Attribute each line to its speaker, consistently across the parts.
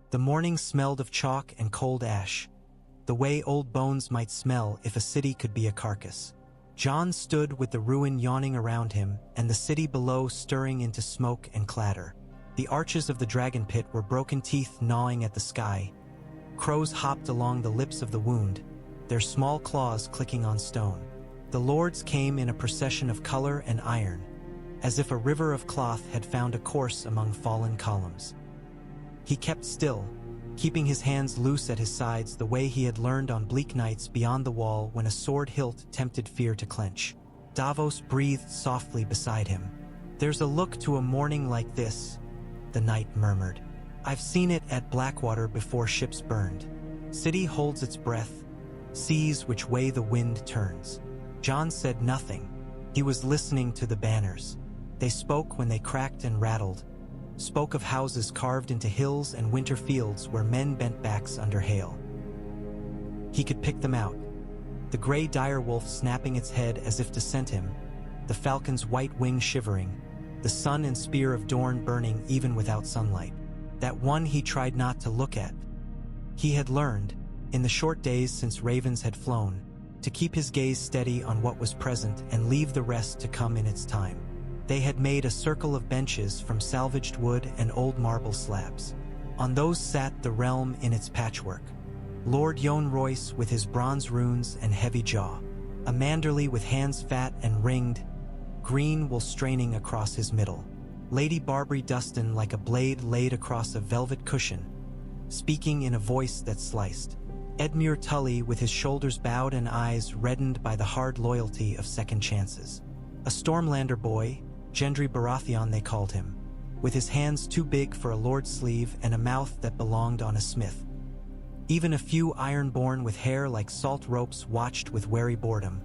Speaker 1: The morning smelled of chalk and cold ash, the way old bones might smell if a city could be a carcass. Jon stood with the ruin yawning around him and the city below stirring into smoke and clatter. The arches of the dragon pit were broken teeth gnawing at the sky. Crows hopped along the lips of the wound, their small claws clicking on stone. The lords came in a procession of color and iron, as if a river of cloth had found a course among fallen columns. He kept still, keeping his hands loose at his sides the way he had learned on bleak nights beyond the wall when a sword hilt tempted fear to clench. Davos breathed softly beside him. "There's a look to a morning like this," the knight murmured. "I've seen it at Blackwater before ships burned. City holds its breath, sees which way the wind turns." Jon said nothing. He was listening to the banners. They spoke when they cracked and rattled, spoke of houses carved into hills and winter fields where men bent backs under hail. He could pick them out. The gray direwolf snapping its head as if to scent him, the falcon's white wing shivering, the sun and spear of Dorne burning even without sunlight. That one he tried not to look at. He had learned, in the short days since ravens had flown, to keep his gaze steady on what was present and leave the rest to come in its time. They had made a circle of benches from salvaged wood and old marble slabs. On those sat the realm in its patchwork. Lord Yohn Royce with his bronze runes and heavy jaw, a Manderly with hands fat and ringed, green wool straining across his middle, Lady Barbary Dustin like a blade laid across a velvet cushion, speaking in a voice that sliced, Edmure Tully with his shoulders bowed and eyes reddened by the hard loyalty of second chances. A Stormlander boy, Gendry Baratheon they called him, with his hands too big for a lord's sleeve and a mouth that belonged on a smith. Even a few Ironborn with hair like salt ropes watched with wary boredom,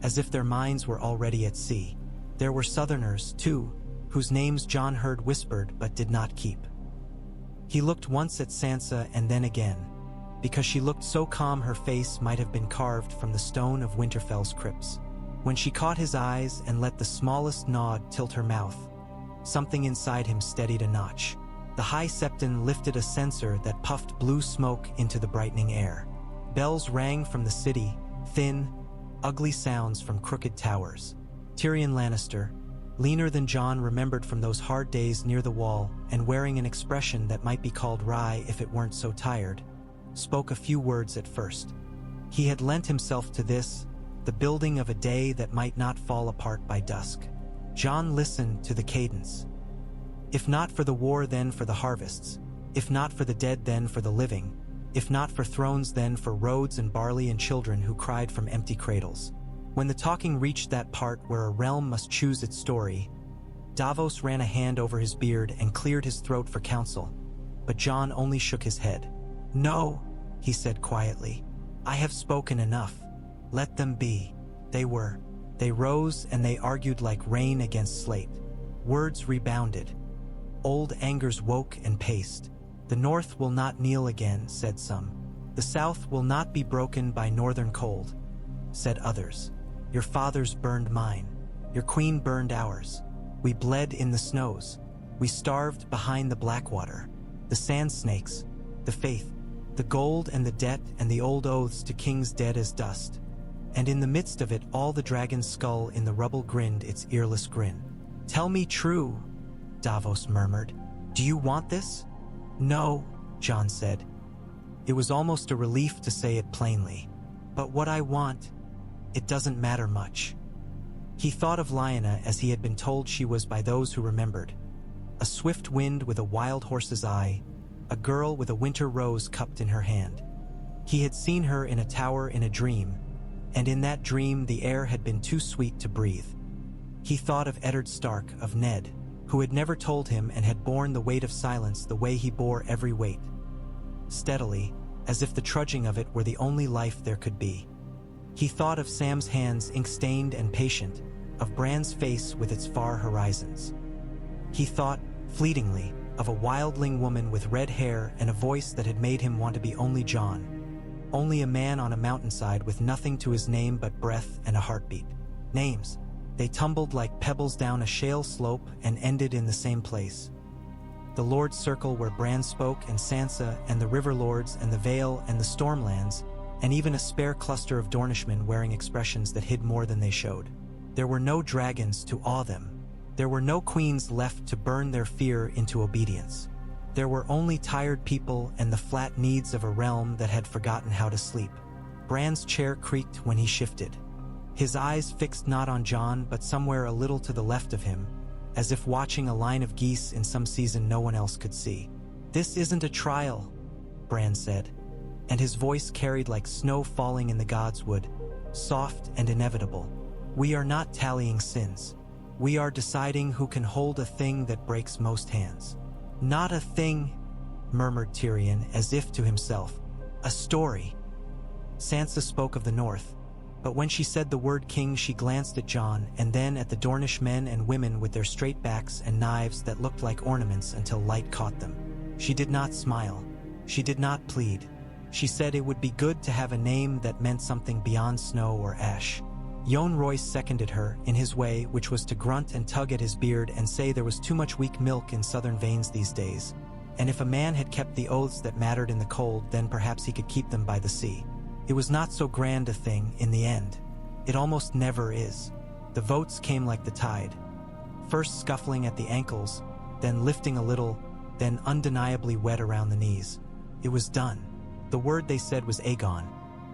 Speaker 1: as if their minds were already at sea. There were Southerners, too, whose names Jon heard whispered but did not keep. He looked once at Sansa and then again, because she looked so calm her face might have been carved from the stone of Winterfell's crypts. When she caught his eyes and let the smallest nod tilt her mouth, something inside him steadied a notch. The High Septon lifted a censer that puffed blue smoke into the brightening air. Bells rang from the city, thin, ugly sounds from crooked towers. Tyrion Lannister, leaner than Jon remembered from those hard days near the wall and wearing an expression that might be called wry if it weren't so tired, spoke a few words at first. He had lent himself to this, the building of a day that might not fall apart by dusk. Jon listened to the cadence. If not for the war, then for the harvests. If not for the dead, then for the living. If not for thrones, then for roads and barley and children who cried from empty cradles. When the talking reached that part where a realm must choose its story, Davos ran a hand over his beard and cleared his throat for counsel, but Jon only shook his head. "No," he said quietly. "I have spoken enough. Let them be." They rose and they argued like rain against slate. Words rebounded. Old angers woke and paced. "The North will not kneel again," said some. "The South will not be broken by northern cold," said others. "Your fathers burned mine. Your queen burned ours. We bled in the snows. We starved behind the Blackwater. The sand snakes, the faith, the gold and the debt and the old oaths to kings dead as dust. And in the midst of it all the dragon's skull in the rubble grinned its earless grin." "Tell me true," Davos murmured. "Do you want this?" "No," Jon said. It was almost a relief to say it plainly. "But what I want, it doesn't matter much." He thought of Lyanna as he had been told she was by those who remembered. A swift wind with a wild horse's eye, a girl with a winter rose cupped in her hand. He had seen her in a tower in a dream, and in that dream the air had been too sweet to breathe. He thought of Eddard Stark, of Ned, who had never told him and had borne the weight of silence the way he bore every weight. Steadily, as if the trudging of it were the only life there could be. He thought of Sam's hands ink-stained and patient, of Bran's face with its far horizons. He thought, fleetingly, of a wildling woman with red hair and a voice that had made him want to be only Jon. Only a man on a mountainside with nothing to his name but breath and a heartbeat. Names. They tumbled like pebbles down a shale slope and ended in the same place. the Lord's Circle where Bran spoke, and Sansa, and the River Lords, and the Vale, and the Stormlands, and even a spare cluster of Dornishmen wearing expressions that hid more than they showed. There were no dragons to awe them. There were no queens left to burn their fear into obedience. There were only tired people and the flat needs of a realm that had forgotten how to sleep. Bran's chair creaked when he shifted. His eyes fixed not on Jon but somewhere a little to the left of him, as if watching a line of geese in some season no one else could see. "This isn't a trial," Bran said, and his voice carried like snow falling in the godswood, soft and inevitable. "We are not tallying sins. We are deciding who can hold a thing that breaks most hands." "Not a thing," murmured Tyrion as if to himself. "A story." Sansa spoke of the north, but when she said the word king she glanced at Jon and then at the Dornish men and women with their straight backs and knives that looked like ornaments until light caught them. She did not smile. She did not plead. She said it would be good to have a name that meant something beyond snow or ash. Jon Royce seconded her, in his way, which was to grunt and tug at his beard and say there was too much weak milk in southern veins these days, and if a man had kept the oaths that mattered in the cold, then perhaps he could keep them by the sea. It was not so grand a thing in the end. It almost never is. The votes came like the tide, first scuffling at the ankles, then lifting a little, then undeniably wet around the knees. It was done. The word they said was Aegon,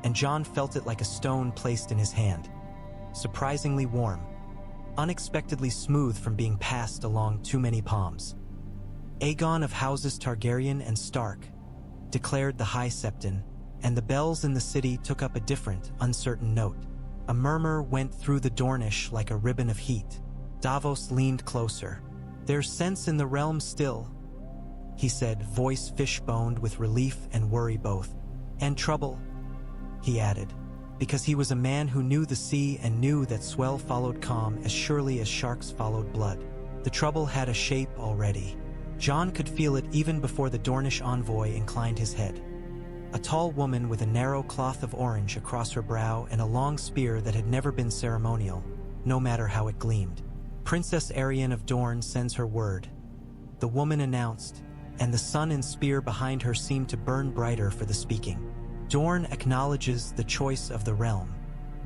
Speaker 1: and Jon felt it like a stone placed in his hand. Surprisingly warm, unexpectedly smooth from being passed along too many palms. "Aegon of houses Targaryen and Stark," declared the High Septon, and the bells in the city took up a different, uncertain note. A murmur went through the Dornish like a ribbon of heat. Davos leaned closer. "There's sense in the realm still," he said, voice fish-boned with relief and worry both. "And trouble," he added, because he was a man who knew the sea and knew that swell followed calm as surely as sharks followed blood. The trouble had a shape already. Jon could feel it even before the Dornish envoy inclined his head. A tall woman with a narrow cloth of orange across her brow and a long spear that had never been ceremonial, no matter how it gleamed. "Princess Arianne of Dorne sends her word," the woman announced, and the sun and spear behind her seemed to burn brighter for the speaking. "Dorne acknowledges the choice of the realm.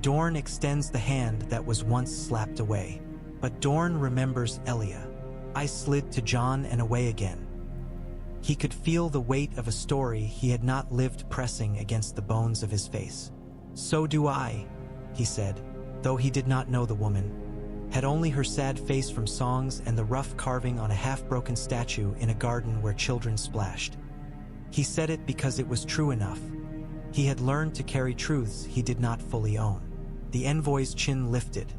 Speaker 1: Dorne extends the hand that was once slapped away. But Dorne remembers Elia." I slid to Jon and away again. He could feel the weight of a story he had not lived pressing against the bones of his face. "So do I," he said, though he did not know the woman, had only her sad face from songs and the rough carving on a half-broken statue in a garden where children splashed. He said it because it was true enough. He had learned to carry truths he did not fully own. The envoy's chin lifted.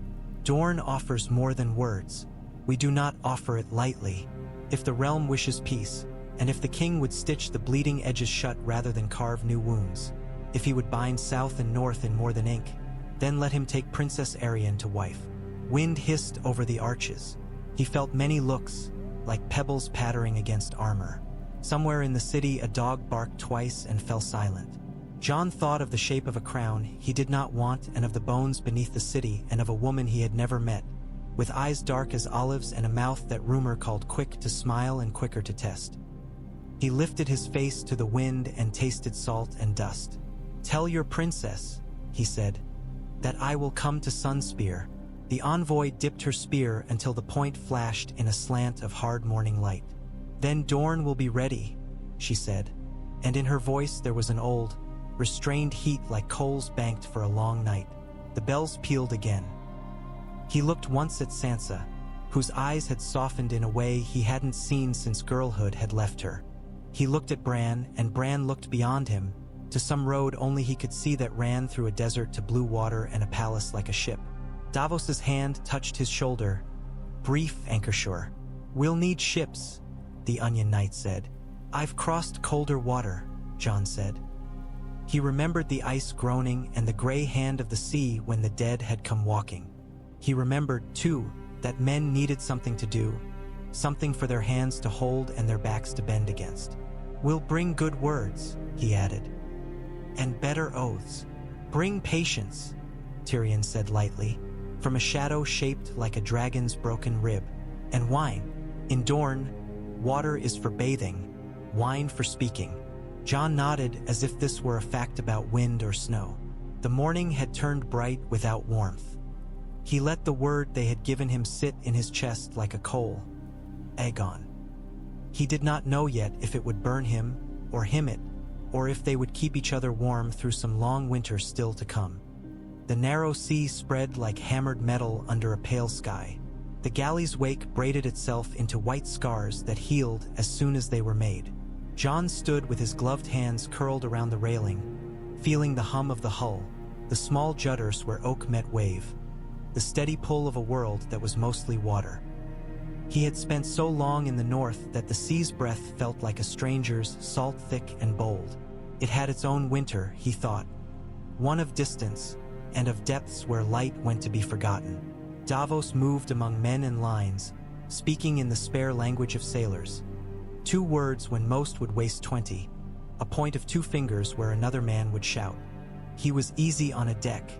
Speaker 1: "Dorne offers more than words. We do not offer it lightly. If the realm wishes peace, and if the king would stitch the bleeding edges shut rather than carve new wounds, if he would bind south and north in more than ink, then let him take Princess Arianne to wife." Wind hissed over the arches. He felt many looks, like pebbles pattering against armor. Somewhere in the city a dog barked twice and fell silent. Jon thought of the shape of a crown he did not want and of the bones beneath the city and of a woman he had never met, with eyes dark as olives and a mouth that rumor called quick to smile and quicker to test. He lifted his face to the wind and tasted salt and dust. "Tell your princess," he said, "that I will come to Sunspear." The envoy dipped her spear until the point flashed in a slant of hard morning light. "Then Dorne will be ready," she said, and in her voice there was an old, restrained heat like coals banked for a long night. The bells pealed again. He looked once at Sansa, whose eyes had softened in a way he hadn't seen since girlhood had left her. He looked at Bran, and Bran looked beyond him, to some road only he could see that ran through a desert to blue water and a palace like a ship. Davos's hand touched his shoulder. "Brief, Anchorsure. We'll need ships," the Onion Knight said. "I've crossed colder water," Jon said. He remembered the ice groaning and the gray hand of the sea when the dead had come walking. He remembered, too, that men needed something to do, something for their hands to hold and their backs to bend against. "We'll bring good words," he added, "and better oaths. Bring patience," Tyrion said lightly, from a shadow shaped like a dragon's broken rib, "and wine. In Dorne, water is for bathing, wine for speaking. Jon nodded as if this were a fact about wind or snow. The morning had turned bright without warmth. He let the word they had given him sit in his chest like a coal. Aegon. He did not know yet if it would burn him, or him it, or if they would keep each other warm through some long winter still to come. The narrow sea spread like hammered metal under a pale sky. The galley's wake braided itself into white scars that healed as soon as they were made. Jon stood with his gloved hands curled around the railing, feeling the hum of the hull, the small judders where oak met wave, the steady pull of a world that was mostly water. He had spent so long in the north that the sea's breath felt like a stranger's, salt thick and bold. It had its own winter, he thought, one of distance and of depths where light went to be forgotten. Davos moved among men and lines, speaking in the spare language of sailors. 2 words when most would waste 20, a point of 2 fingers where another man would shout. He was easy on a deck,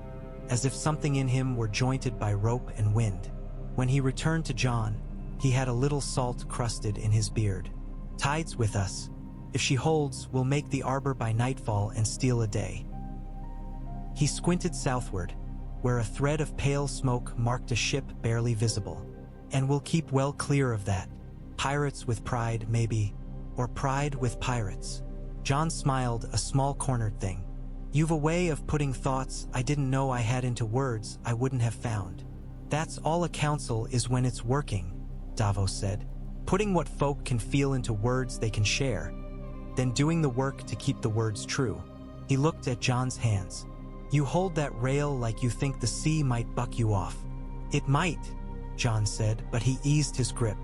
Speaker 1: as if something in him were jointed by rope and wind. When he returned to Jon, he had a little salt crusted in his beard. "Tide's with us. If she holds, we'll make the arbor by nightfall and steal a day." He squinted southward, where a thread of pale smoke marked a ship barely visible. "And we'll keep well clear of that. Pirates with pride, maybe, or pride with pirates." Jon smiled, a small cornered thing. "You've a way of putting thoughts I didn't know I had into words I wouldn't have found. That's all a council is when it's working," Davos said. "Putting what folk can feel into words they can share, then doing the work to keep the words true." He looked at Jon's hands. "You hold that rail like you think the sea might buck you off." "It might," Jon said, but he eased his grip.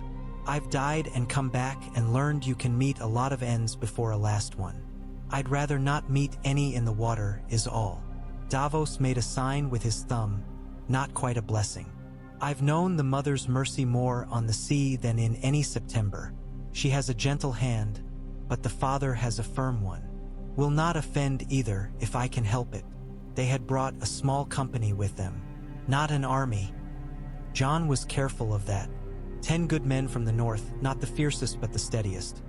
Speaker 1: "I've died and come back and learned you can meet a lot of ends before a last one. I'd rather not meet any in the water, is all." Davos made a sign with his thumb, not quite a blessing. "I've known the Mother's mercy more on the sea than in any September. She has a gentle hand, but the Father has a firm one. Will not offend either if I can help it." They had brought a small company with them, not an army. Jon was careful of that. 10 good men from the north, not the fiercest but the steadiest.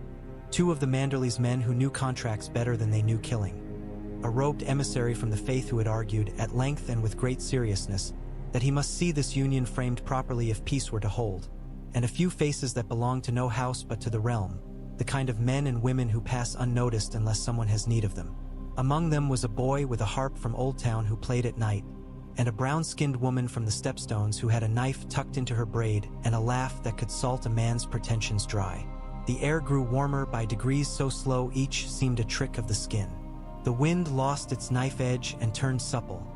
Speaker 1: 2 of the Manderly's men who knew contracts better than they knew killing. A robed emissary from the faith who had argued, at length and with great seriousness, that he must see this union framed properly if peace were to hold. And a few faces that belonged to no house but to the realm, the kind of men and women who pass unnoticed unless someone has need of them. Among them was a boy with a harp from Old Town who played at night, and a brown-skinned woman from the Stepstones who had a knife tucked into her braid and a laugh that could salt a man's pretensions dry. The air grew warmer by degrees so slow each seemed a trick of the skin. The wind lost its knife edge and turned supple.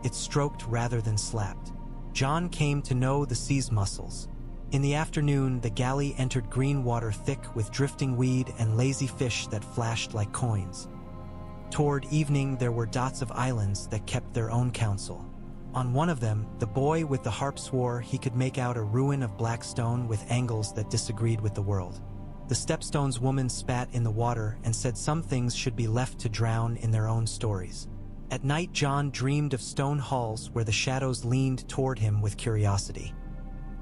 Speaker 1: It stroked rather than slapped. Jon came to know the sea's muscles. In the afternoon, the galley entered green water thick with drifting weed and lazy fish that flashed like coins. Toward evening, there were dots of islands that kept their own counsel. On one of them, the boy with the harp swore he could make out a ruin of black stone with angles that disagreed with the world. The Stepstones woman spat in the water and said some things should be left to drown in their own stories. At night, Jon dreamed of stone halls where the shadows leaned toward him with curiosity.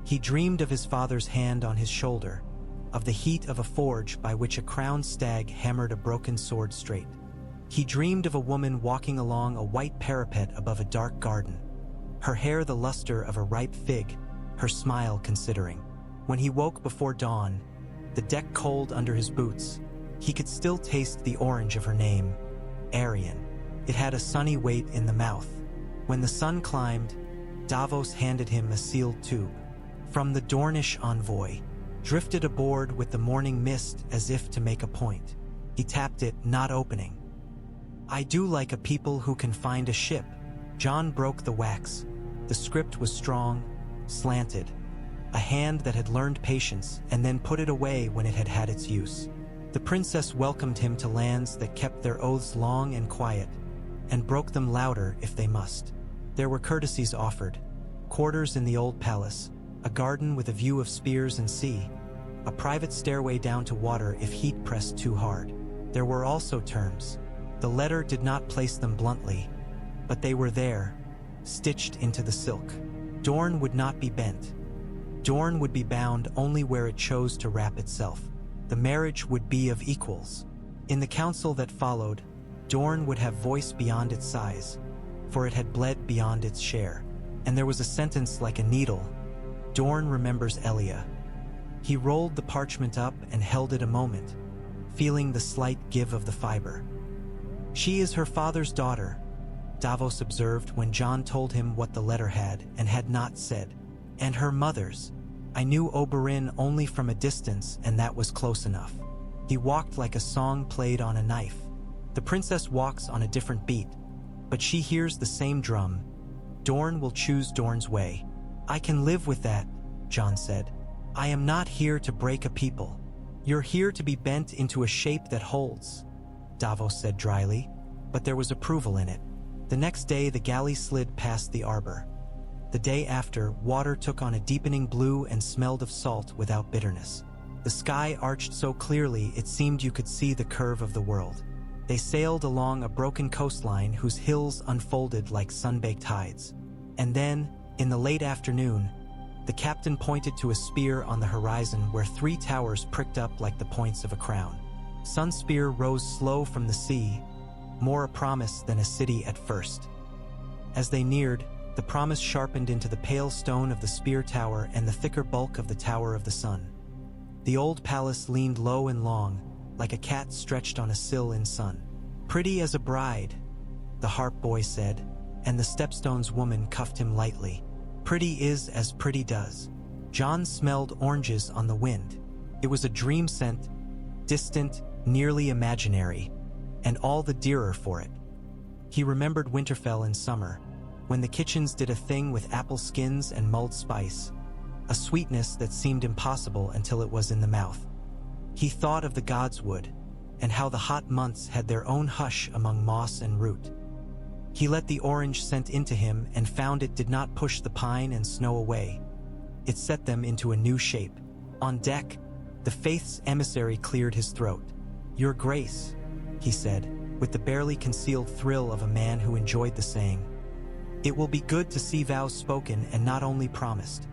Speaker 1: He dreamed of his father's hand on his shoulder, of the heat of a forge by which a crowned stag hammered a broken sword straight. He dreamed of a woman walking along a white parapet above a dark garden, her hair the luster of a ripe fig, her smile considering. When he woke before dawn, the deck cold under his boots, he could still taste the orange of her name, Arianne. It had a sunny weight in the mouth. When the sun climbed, Davos handed him a sealed tube. From the Dornish envoy, drifted aboard with the morning mist as if to make a point. He tapped it, not opening. "I do like a people who can find a ship." Jon broke the wax. The script was strong, slanted. A hand that had learned patience and then put it away when it had had its use. The princess welcomed him to lands that kept their oaths long and quiet, and broke them louder if they must. There were courtesies offered. Quarters in the old palace, a garden with a view of spears and sea, a private stairway down to water if heat pressed too hard. There were also terms. The letter did not place them bluntly, but they were there, stitched into the silk. Dorne would not be bent. Dorne would be bound only where it chose to wrap itself. The marriage would be of equals. In the council that followed, Dorne would have voice beyond its size, for it had bled beyond its share. And there was a sentence like a needle. Dorne remembers Elia. He rolled the parchment up and held it a moment, feeling the slight give of the fiber. She is her father's daughter, Davos observed when Jon told him what the letter had and had not said. And her mother's. I knew Oberyn only from a distance, and that was close enough. He walked like a song played on a knife. The princess walks on a different beat, but she hears the same drum. Dorne will choose Dorne's way. I can live with that, Jon said. I am not here to break a people. You're here to be bent into a shape that holds, Davos said dryly, but there was approval in it. The next day the galley slid past the arbor. The day after, water took on a deepening blue and smelled of salt without bitterness. The sky arched so clearly it seemed you could see the curve of the world. They sailed along a broken coastline whose hills unfolded like sun-baked hides. And then, in the late afternoon, the captain pointed to a spear on the horizon where 3 towers pricked up like the points of a crown. Sunspear rose slow from the sea, more a promise than a city at first. As they neared, the promise sharpened into the pale stone of the spear tower and the thicker bulk of the Tower of the Sun. The old palace leaned low and long, like a cat stretched on a sill in sun. Pretty as a bride, the harp boy said, and the stepstones woman cuffed him lightly. Pretty is as pretty does. Jon smelled oranges on the wind. It was a dream scent, distant, nearly imaginary, and all the dearer for it. He remembered Winterfell in summer, when the kitchens did a thing with apple skins and mulled spice, a sweetness that seemed impossible until it was in the mouth. He thought of the godswood, and how the hot months had their own hush among moss and root. He let the orange scent into him and found it did not push the pine and snow away. It set them into a new shape. On deck, the Faith's emissary cleared his throat. Your Grace, he said, with the barely concealed thrill of a man who enjoyed the saying. It will be good to see vows spoken and not only promised.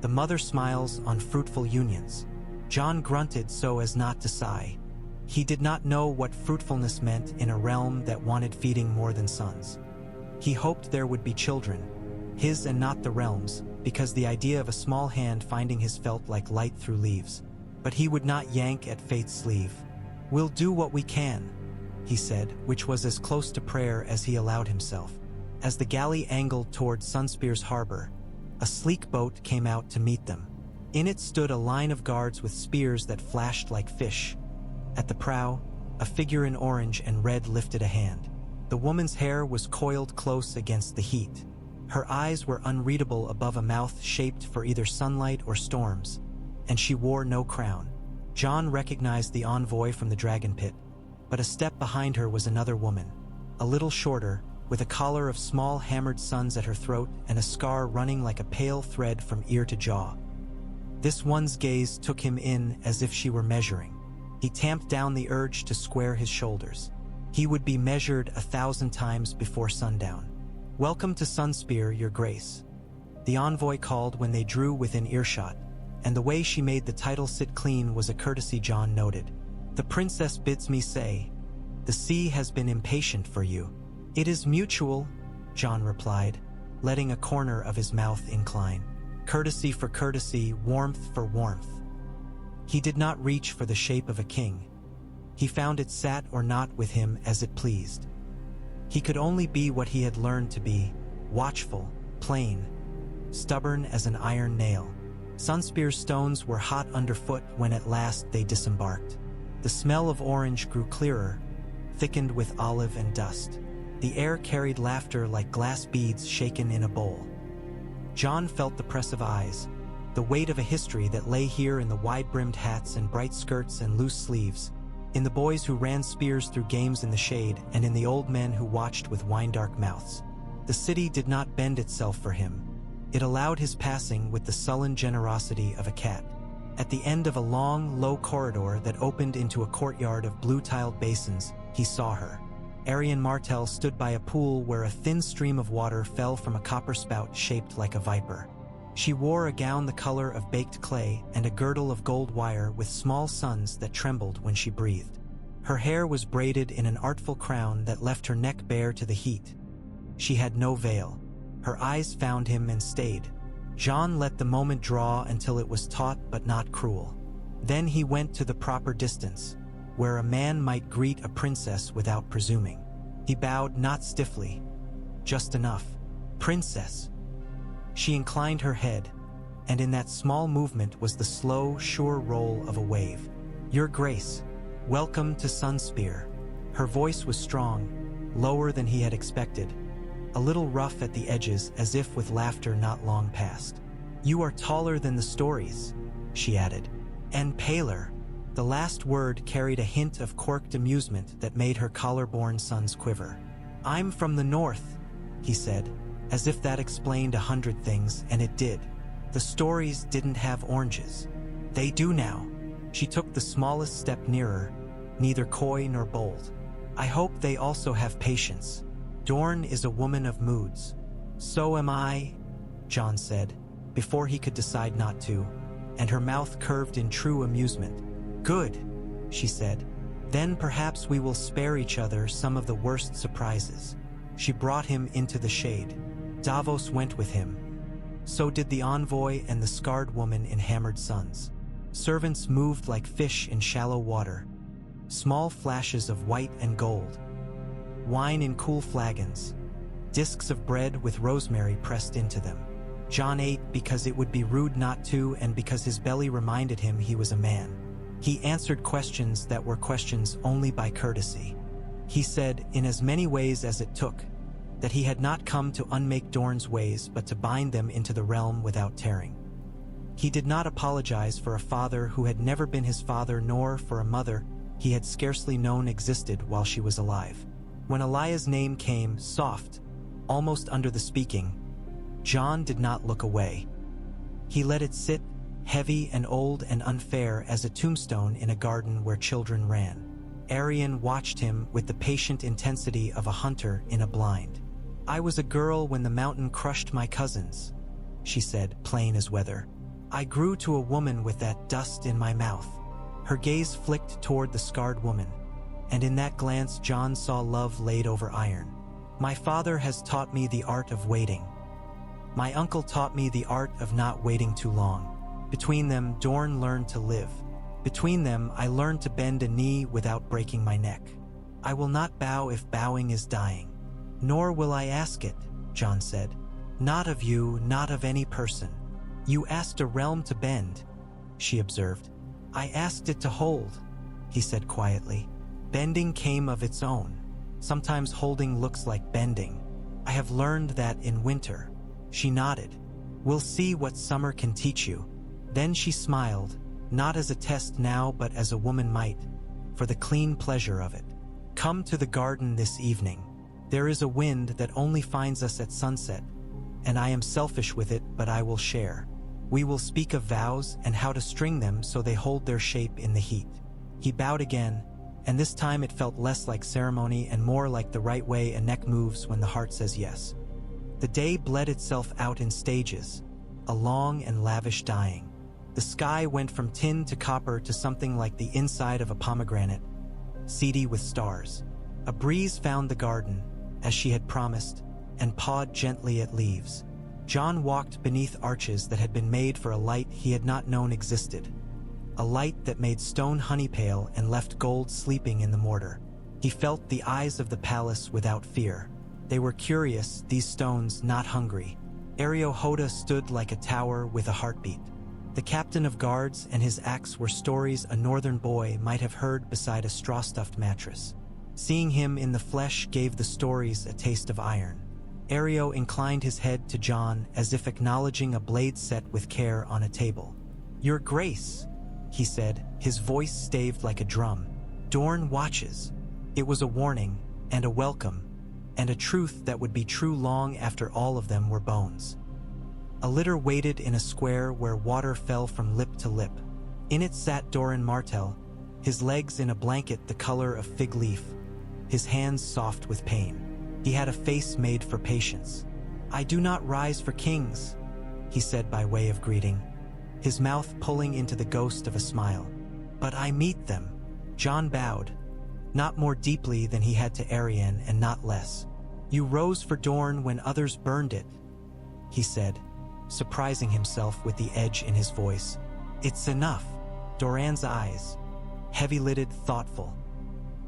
Speaker 1: The mother smiles on fruitful unions. Jon grunted so as not to sigh. He did not know what fruitfulness meant in a realm that wanted feeding more than sons. He hoped there would be children, his and not the realm's, because the idea of a small hand finding his felt like light through leaves. But he would not yank at fate's sleeve. We'll do what we can, he said, which was as close to prayer as he allowed himself. As the galley angled toward Sunspear's harbor, a sleek boat came out to meet them. In it stood a line of guards with spears that flashed like fish. At the prow, a figure in orange and red lifted a hand. The woman's hair was coiled close against the heat. Her eyes were unreadable above a mouth shaped for either sunlight or storms, and she wore no crown. Jon recognized the envoy from the dragon pit, but a step behind her was another woman, a little shorter, with a collar of small hammered suns at her throat and a scar running like a pale thread from ear to jaw. This one's gaze took him in as if she were measuring. He tamped down the urge to square his shoulders. He would be measured 1,000 times before sundown. Welcome to Sunspear, Your Grace, the envoy called when they drew within earshot, and the way she made the title sit clean was a courtesy Jon noted. The princess bids me say, the sea has been impatient for you. It is mutual, Jon replied, letting a corner of his mouth incline. Courtesy for courtesy, warmth for warmth. He did not reach for the shape of a king. He found it sat or not with him as it pleased. He could only be what he had learned to be, watchful, plain, stubborn as an iron nail. Sunspear's stones were hot underfoot when at last they disembarked. The smell of orange grew clearer, thickened with olive and dust. The air carried laughter like glass beads shaken in a bowl. Jon felt the press of eyes, the weight of a history that lay here in the wide-brimmed hats and bright skirts and loose sleeves, in the boys who ran spears through games in the shade, and in the old men who watched with wine-dark mouths. The city did not bend itself for him. It allowed his passing with the sullen generosity of a cat. At the end of a long, low corridor that opened into a courtyard of blue-tiled basins, he saw her. Arianne Martell stood by a pool where a thin stream of water fell from a copper spout shaped like a viper. She wore a gown the color of baked clay and a girdle of gold wire with small suns that trembled when she breathed. Her hair was braided in an artful crown that left her neck bare to the heat. She had no veil. Her eyes found him and stayed. Jon let the moment draw until it was taut but not cruel. Then he went to the proper distance, where a man might greet a princess without presuming. He bowed not stiffly, just enough. "Princess." She inclined her head, and in that small movement was the slow, sure roll of a wave. "Your Grace, welcome to Sunspear." Her voice was strong, lower than he had expected, a little rough at the edges as if with laughter not long past. "You are taller than the stories," she added, "and paler." The last word carried a hint of corked amusement that made her collar-born sons quiver. "I'm from the north," he said, as if that explained 100 things, and it did. "The stories didn't have oranges. They do now." She took the smallest step nearer, neither coy nor bold. "I hope they also have patience. Dorne is a woman of moods." "So am I," Jon said, before he could decide not to, and her mouth curved in true amusement. "Good," she said. "Then perhaps we will spare each other some of the worst surprises." She brought him into the shade. Davos went with him. So did the envoy and the scarred woman in hammered suns. Servants moved like fish in shallow water. Small flashes of white and gold. Wine in cool flagons. Discs of bread with rosemary pressed into them. Jon ate because it would be rude not to, and because his belly reminded him he was a man. He answered questions that were questions only by courtesy. He said, in as many ways as it took, that he had not come to unmake Dorne's ways but to bind them into the realm without tearing. He did not apologize for a father who had never been his father, nor for a mother he had scarcely known existed while she was alive. When Elaya's name came, soft, almost under the speaking, Jon did not look away. He let it sit, heavy and old and unfair as a tombstone in a garden where children ran. Arianne watched him with the patient intensity of a hunter in a blind. "I was a girl when the mountain crushed my cousins," she said, plain as weather. "I grew to a woman with that dust in my mouth." Her gaze flicked toward the scarred woman, and in that glance Jon saw love laid over iron. "My father has taught me the art of waiting. My uncle taught me the art of not waiting too long. Between them, Dorne learned to live. Between them, I learned to bend a knee without breaking my neck. I will not bow if bowing is dying." "Nor will I ask it," Jon said. "Not of you, not of any person." "You asked a realm to bend," she observed. "I asked it to hold," he said quietly. "Bending came of its own. Sometimes holding looks like bending. I have learned that in winter." She nodded. "We'll see what summer can teach you." Then she smiled, not as a test now but as a woman might, for the clean pleasure of it. "Come to the garden this evening. There is a wind that only finds us at sunset, and I am selfish with it, but I will share. We will speak of vows and how to string them so they hold their shape in the heat." He bowed again, and this time it felt less like ceremony and more like the right way a neck moves when the heart says yes. The day bled itself out in stages, a long and lavish dying. The sky went from tin to copper to something like the inside of a pomegranate, seedy with stars. A breeze found the garden, as she had promised, and pawed gently at leaves. Jon walked beneath arches that had been made for a light he had not known existed, a light that made stone honey pale and left gold sleeping in the mortar. He felt the eyes of the palace without fear. They were curious, these stones, not hungry. Hoda stood like a tower with a heartbeat. The captain of guards and his axe were stories a northern boy might have heard beside a straw-stuffed mattress. Seeing him in the flesh gave the stories a taste of iron. Areo inclined his head to Jon as if acknowledging a blade set with care on a table. "Your Grace," he said, his voice staved like a drum. "Dorne watches." It was a warning, and a welcome, and a truth that would be true long after all of them were bones. A litter waited in a square where water fell from lip to lip. In it sat Doran Martell, his legs in a blanket the color of fig leaf, his hands soft with pain. He had a face made for patience. "I do not rise for kings," he said by way of greeting, his mouth pulling into the ghost of a smile. But I meet them. Jon bowed, not more deeply than he had to Arianne and not less. You rose for Dorne when others burned it, he said, surprising himself with the edge in his voice. It's enough. Doran's eyes, heavy-lidded, thoughtful,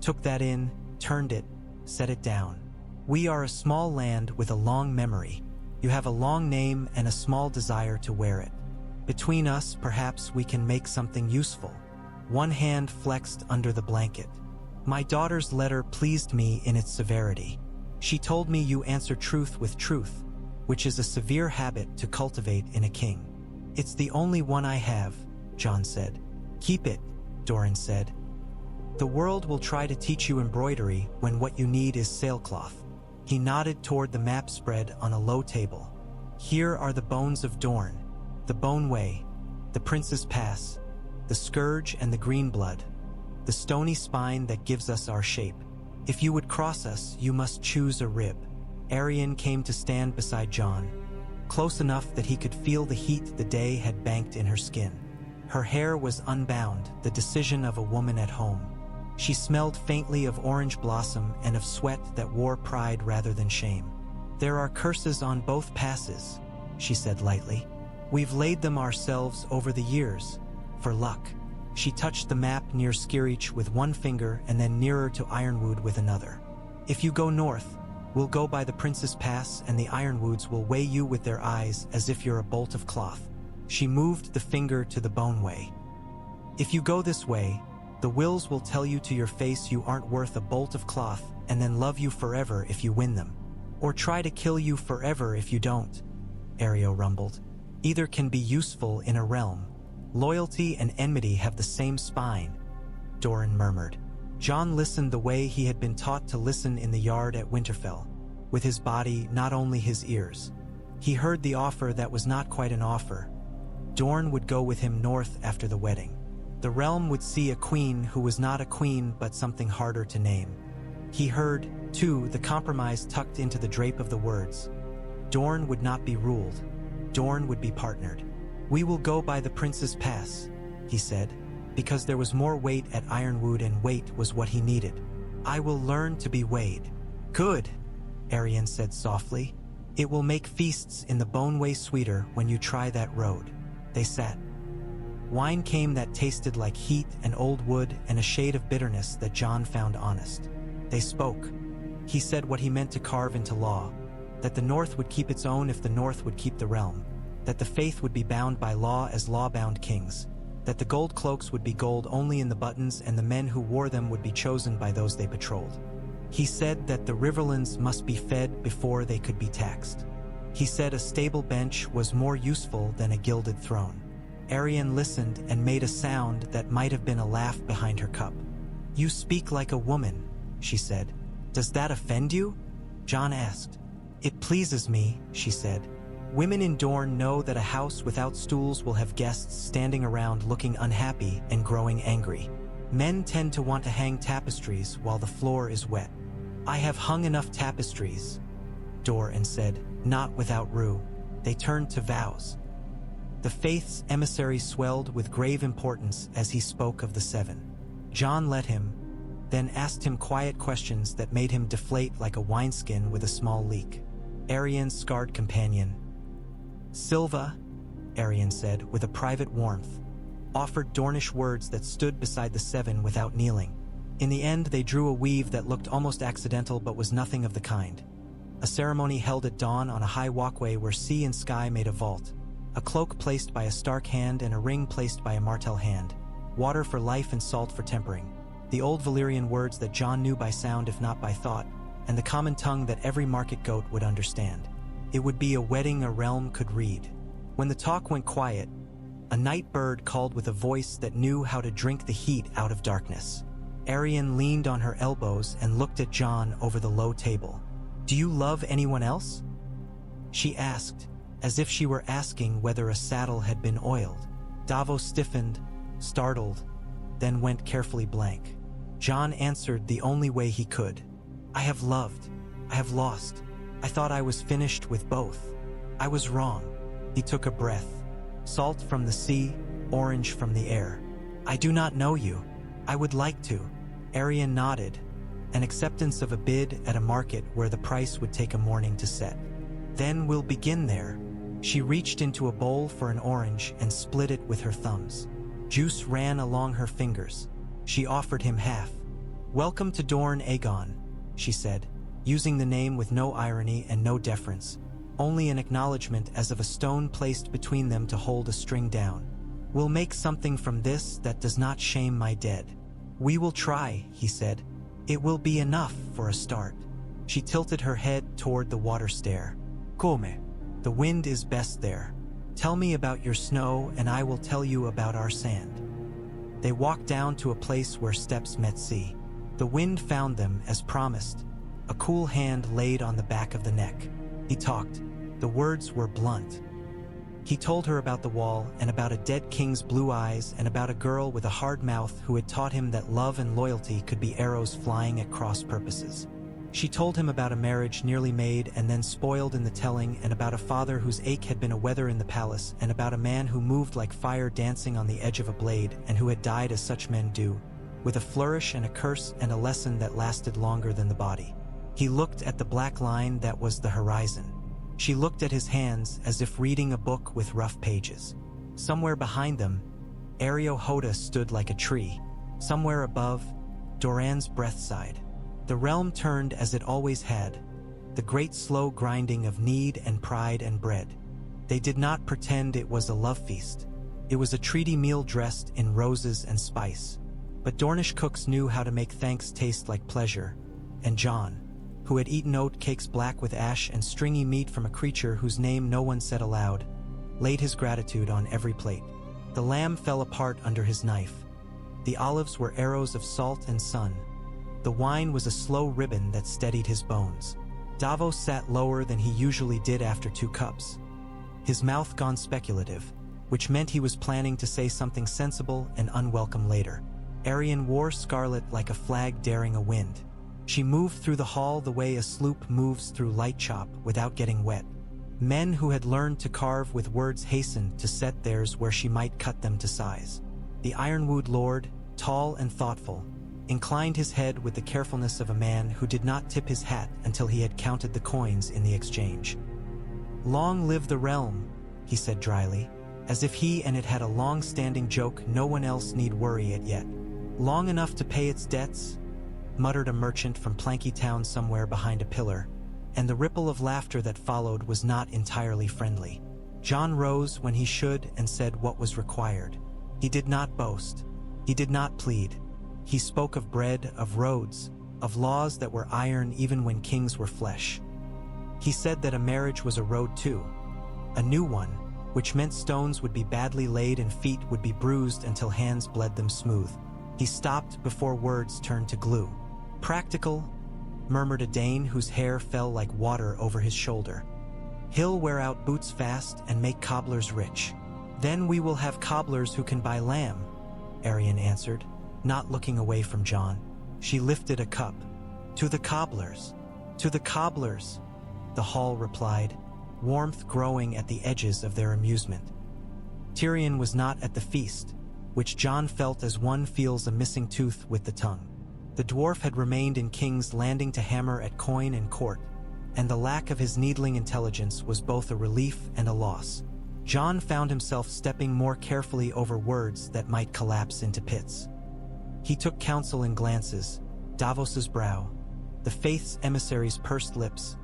Speaker 1: took that in, turned it, set it down. We are a small land with a long memory. You have a long name and a small desire to wear it. Between us, perhaps we can make something useful. One hand flexed under the blanket. My daughter's letter pleased me in its severity. She told me you answer truth with truth, which is a severe habit to cultivate in a king. It's the only one I have, Jon said. Keep it, Doran said. The world will try to teach you embroidery when what you need is sailcloth. He nodded toward the map spread on a low table. Here are the bones of Dorne, the Bone Way, the Prince's Pass, the Scourge and the Green Blood, the stony spine that gives us our shape. If you would cross us, you must choose a rib. Arianne came to stand beside Jon, close enough that he could feel the heat the day had banked in her skin. Her hair was unbound, the decision of a woman at home. She smelled faintly of orange blossom and of sweat that wore pride rather than shame. There are curses on both passes, she said lightly. We've laid them ourselves over the years, for luck. She touched the map near Skirich with one finger and then nearer to Ironwood with another. If you go north, we'll go by the Prince's Pass and the Ironwoods will weigh you with their eyes as if you're a bolt of cloth. She moved the finger to the Bone Way. If you go this way, the Wills will tell you to your face you aren't worth a bolt of cloth and then love you forever if you win them. Or try to kill you forever if you don't, Ario rumbled. Either can be useful in a realm. Loyalty and enmity have the same spine, Doran murmured. Jon listened the way he had been taught to listen in the yard at Winterfell, with his body, not only his ears. He heard the offer that was not quite an offer. Dorne would go with him north after the wedding. The realm would see a queen who was not a queen but something harder to name. He heard, too, the compromise tucked into the drape of the words. Dorne would not be ruled. Dorne would be partnered. We will go by the Prince's Pass, he said, because there was more weight at Ironwood and weight was what he needed. I will learn to be weighed. Good, Arianne said softly. It will make feasts in the Bone Way sweeter when you try that road. They sat. Wine came that tasted like heat and old wood and a shade of bitterness that Jon found honest. They spoke. He said what he meant to carve into law, that the North would keep its own if the North would keep the realm, that the faith would be bound by law as law-bound kings, that the gold cloaks would be gold only in the buttons and the men who wore them would be chosen by those they patrolled. He said that the Riverlands must be fed before they could be taxed. He said a stable bench was more useful than a gilded throne. Arianne listened and made a sound that might have been a laugh behind her cup. You speak like a woman, she said. Does that offend you? Jon asked. It pleases me, she said. Women in Dorne know that a house without stools will have guests standing around looking unhappy and growing angry. Men tend to want to hang tapestries while the floor is wet. I have hung enough tapestries, Doran said, not without rue. They turned to vows. The faith's emissary swelled with grave importance as he spoke of the seven. Jon let him, then asked him quiet questions that made him deflate like a wineskin with a small leak. Arianne's scarred companion. Silva, Arianne said with a private warmth, offered Dornish words that stood beside the seven without kneeling. In the end, they drew a weave that looked almost accidental but was nothing of the kind. A ceremony held at dawn on a high walkway where sea and sky made a vault. A cloak placed by a Stark hand and a ring placed by a Martell hand. Water for life and salt for tempering. The old Valyrian words that Jon knew by sound if not by thought, and the common tongue that every market goat would understand. It would be a wedding a realm could read. When the talk went quiet, a night bird called with a voice that knew how to drink the heat out of darkness. Arianne leaned on her elbows and looked at Jon over the low table. Do you love anyone else? She asked, as if she were asking whether a saddle had been oiled. Davos stiffened, startled, then went carefully blank. Jon answered the only way he could. I have loved. I have lost. I thought I was finished with both. I was wrong. He took a breath. Salt from the sea, orange from the air. I do not know you. I would like to. Arianne nodded, an acceptance of a bid at a market where the price would take a morning to set. Then we'll begin there. She reached into a bowl for an orange and split it with her thumbs. Juice ran along her fingers. She offered him half. Welcome to Dorne, Aegon, she said, using the name with no irony and no deference, only an acknowledgement as of a stone placed between them to hold a string down. We'll make something from this that does not shame my dead. We will try, he said. It will be enough for a start. She tilted her head toward the water stair. Come. The wind is best there. Tell me about your snow and I will tell you about our sand. They walked down to a place where steps met sea. The wind found them as promised. A cool hand laid on the back of the neck. He talked. The words were blunt. He told her about the wall and about a dead king's blue eyes and about a girl with a hard mouth who had taught him that love and loyalty could be arrows flying at cross purposes. She told him about a marriage nearly made and then spoiled in the telling, and about a father whose ache had been a weather in the palace, and about a man who moved like fire dancing on the edge of a blade and who had died as such men do, with a flourish and a curse and a lesson that lasted longer than the body. He looked at the black line that was the horizon. She looked at his hands as if reading a book with rough pages. Somewhere behind them, Arianne stood like a tree. Somewhere above, Doran's breath sighed. The realm turned as it always had, the great slow grinding of need and pride and bread. They did not pretend it was a love feast. It was a treaty meal dressed in roses and spice. But Dornish cooks knew how to make thanks taste like pleasure, and Jon, who had eaten oat cakes black with ash and stringy meat from a creature whose name no one said aloud, laid his gratitude on every plate. The lamb fell apart under his knife. The olives were arrows of salt and sun. The wine was a slow ribbon that steadied his bones. Davos sat lower than he usually did after 2 cups. His mouth gone speculative, which meant he was planning to say something sensible and unwelcome later. Arianne wore scarlet like a flag daring a wind. She moved through the hall the way a sloop moves through light chop without getting wet. Men who had learned to carve with words hastened to set theirs where she might cut them to size. The Ironwood lord, tall and thoughtful, inclined his head with the carefulness of a man who did not tip his hat until he had counted the coins in the exchange. Long live the realm, he said dryly, as if he and it had a long-standing joke no one else need worry it yet. Long enough to pay its debts, muttered a merchant from Planky Town somewhere behind a pillar, and the ripple of laughter that followed was not entirely friendly. Jon rose when he should and said what was required. He did not boast. He did not plead. He spoke of bread, of roads, of laws that were iron even when kings were flesh. He said that a marriage was a road too, a new one, which meant stones would be badly laid and feet would be bruised until hands bled them smooth. He stopped before words turned to glue. Practical, murmured a Dane whose hair fell like water over his shoulder. He'll wear out boots fast and make cobblers rich. Then we will have cobblers who can buy lamb, Arianne answered, not looking away from Jon. She lifted a cup. To the cobblers! To the cobblers! The hall replied, warmth growing at the edges of their amusement. Tyrion was not at the feast, which Jon felt as one feels a missing tooth with the tongue. The dwarf had remained in King's Landing to hammer at coin and court, and the lack of his needling intelligence was both a relief and a loss. Jon found himself stepping more carefully over words that might collapse into pits. He took counsel in glances, Davos's brow, the faith's emissary's pursed lips,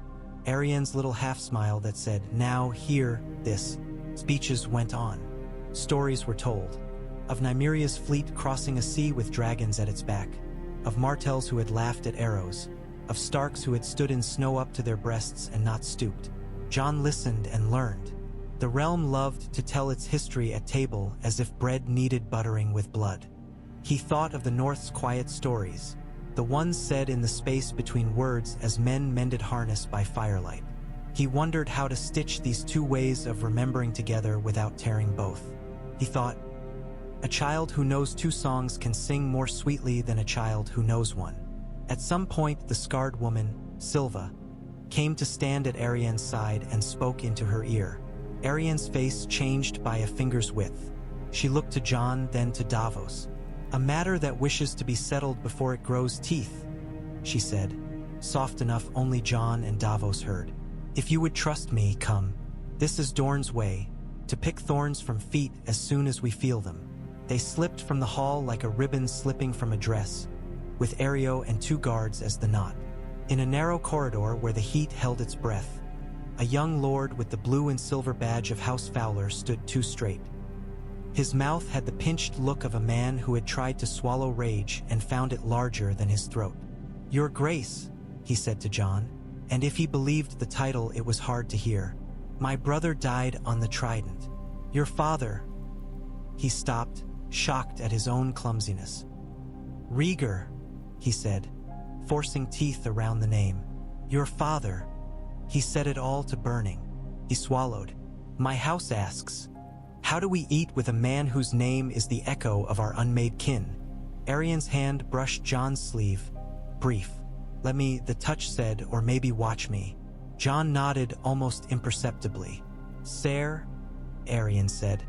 Speaker 1: Arianne's little half-smile that said, now, hear this. Speeches went on. Stories were told. Of Nymeria's fleet crossing a sea with dragons at its back, of Martells who had laughed at arrows, of Starks who had stood in snow up to their breasts and not stooped. Jon listened and learned. The realm loved to tell its history at table as if bread needed buttering with blood. He thought of the North's quiet stories, the ones said in the space between words as men mended harness by firelight. He wondered how to stitch these 2 ways of remembering together without tearing both. He thought, a child who knows 2 songs can sing more sweetly than a child who knows one. At some point, the scarred woman, Silva, came to stand at Arianne's side and spoke into her ear. Arianne's face changed by a finger's width. She looked to Jon, then to Davos. "A matter that wishes to be settled before it grows teeth," she said, soft enough only Jon and Davos heard. "If you would trust me, come. This is Dorne's way, to pick thorns from feet as soon as we feel them." They slipped from the hall like a ribbon slipping from a dress, with Areo and 2 guards as the knot. In a narrow corridor where the heat held its breath, a young lord with the blue and silver badge of House Fowler stood too straight. His mouth had the pinched look of a man who had tried to swallow rage and found it larger than his throat. "Your Grace," he said to Jon, and if he believed the title it was hard to hear, "my brother died on the Trident. Your father—" He stopped, shocked at his own clumsiness. "Rhaegar," he said, forcing teeth around the name. "Your father." He set it all to burning. He swallowed. "My house asks, how do we eat with a man whose name is the echo of our unmade kin?" Arianne's hand brushed Jon's sleeve. "Brief. Let me," the touch said, "or maybe watch me." Jon nodded almost imperceptibly. "Sire," Arianne said,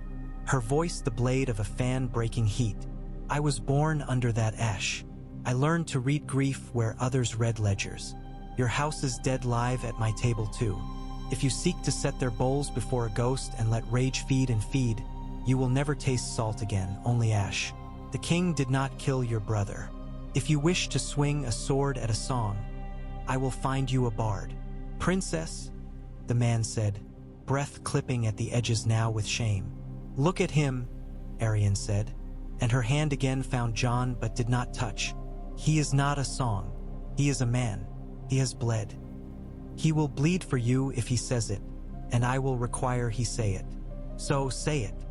Speaker 1: her voice the blade of a fan breaking heat. "I was born under that ash. I learned to read grief where others read ledgers. Your house is dead live at my table too. If you seek to set their bowls before a ghost and let rage feed and feed, you will never taste salt again, only ash. The king did not kill your brother. If you wish to swing a sword at a song, I will find you a bard." "Princess," the man said, breath clipping at the edges now with shame. "Look at him," Arianne said, and her hand again found Jon but did not touch. "He is not a song. He is a man. He has bled. He will bleed for you if he says it, and I will require he say it. So say it."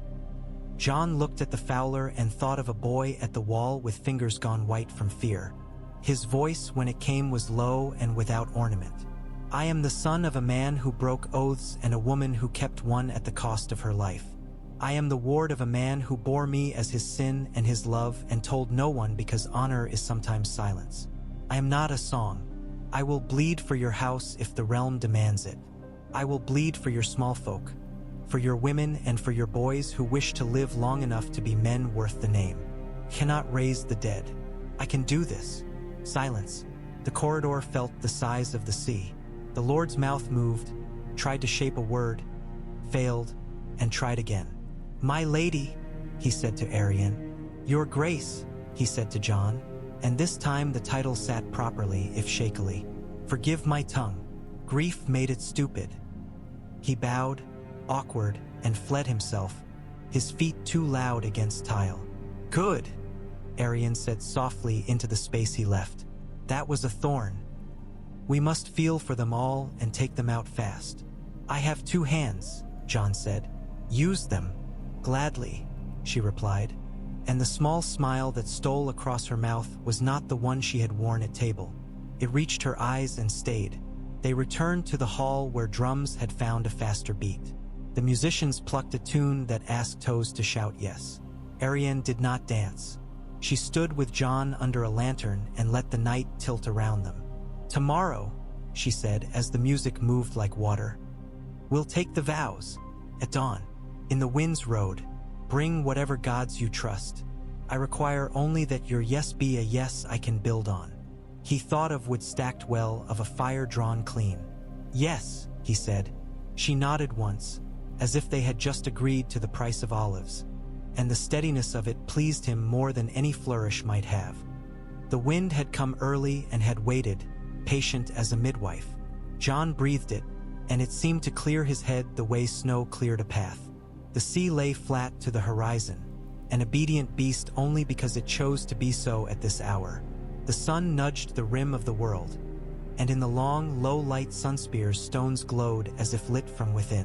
Speaker 1: Jon looked at the Fowler and thought of a boy at the wall with fingers gone white from fear. His voice when it came was low and without ornament. "I am the son of a man who broke oaths and a woman who kept one at the cost of her life. I am the ward of a man who bore me as his sin and his love and told no one because honor is sometimes silence. I am not a song. I will bleed for your house if the realm demands it. I will bleed for your small folk, for your women and for your boys who wish to live long enough to be men worth the name. Cannot raise the dead. I can do this." Silence. The corridor felt the size of the sea. The Lord's mouth moved, tried to shape a word, failed, and tried again. "My lady," he said to Arianne. "Your Grace," he said to Jon, and this time the title sat properly if shakily. "Forgive my tongue. Grief made it stupid." He bowed, awkward, and fled himself, his feet too loud against tile. "Good," Arianne said softly into the space he left. "That was a thorn. We must feel for them all and take them out fast." "I have 2 hands," Jon said. "Use them." "Gladly," she replied, and the small smile that stole across her mouth was not the one she had worn at table. It reached her eyes and stayed. They returned to the hall where drums had found a faster beat. The musicians plucked a tune that asked toes to shout yes. Arianne did not dance. She stood with Jon under a lantern and let the night tilt around them. "Tomorrow," she said as the music moved like water, "we'll take the vows. At dawn, in the wind's road, bring whatever gods you trust. I require only that your yes be a yes I can build on." He thought of wood stacked well of a fire drawn clean. "Yes," he said. She nodded once, as if they had just agreed to the price of olives, and the steadiness of it pleased him more than any flourish might have. The wind had come early and had waited, patient as a midwife. Jon breathed it, and it seemed to clear his head the way snow cleared a path. The sea lay flat to the horizon, an obedient beast only because it chose to be so at this hour. The sun nudged the rim of the world, and in the long, low-light Sunspears stones glowed as if lit from within.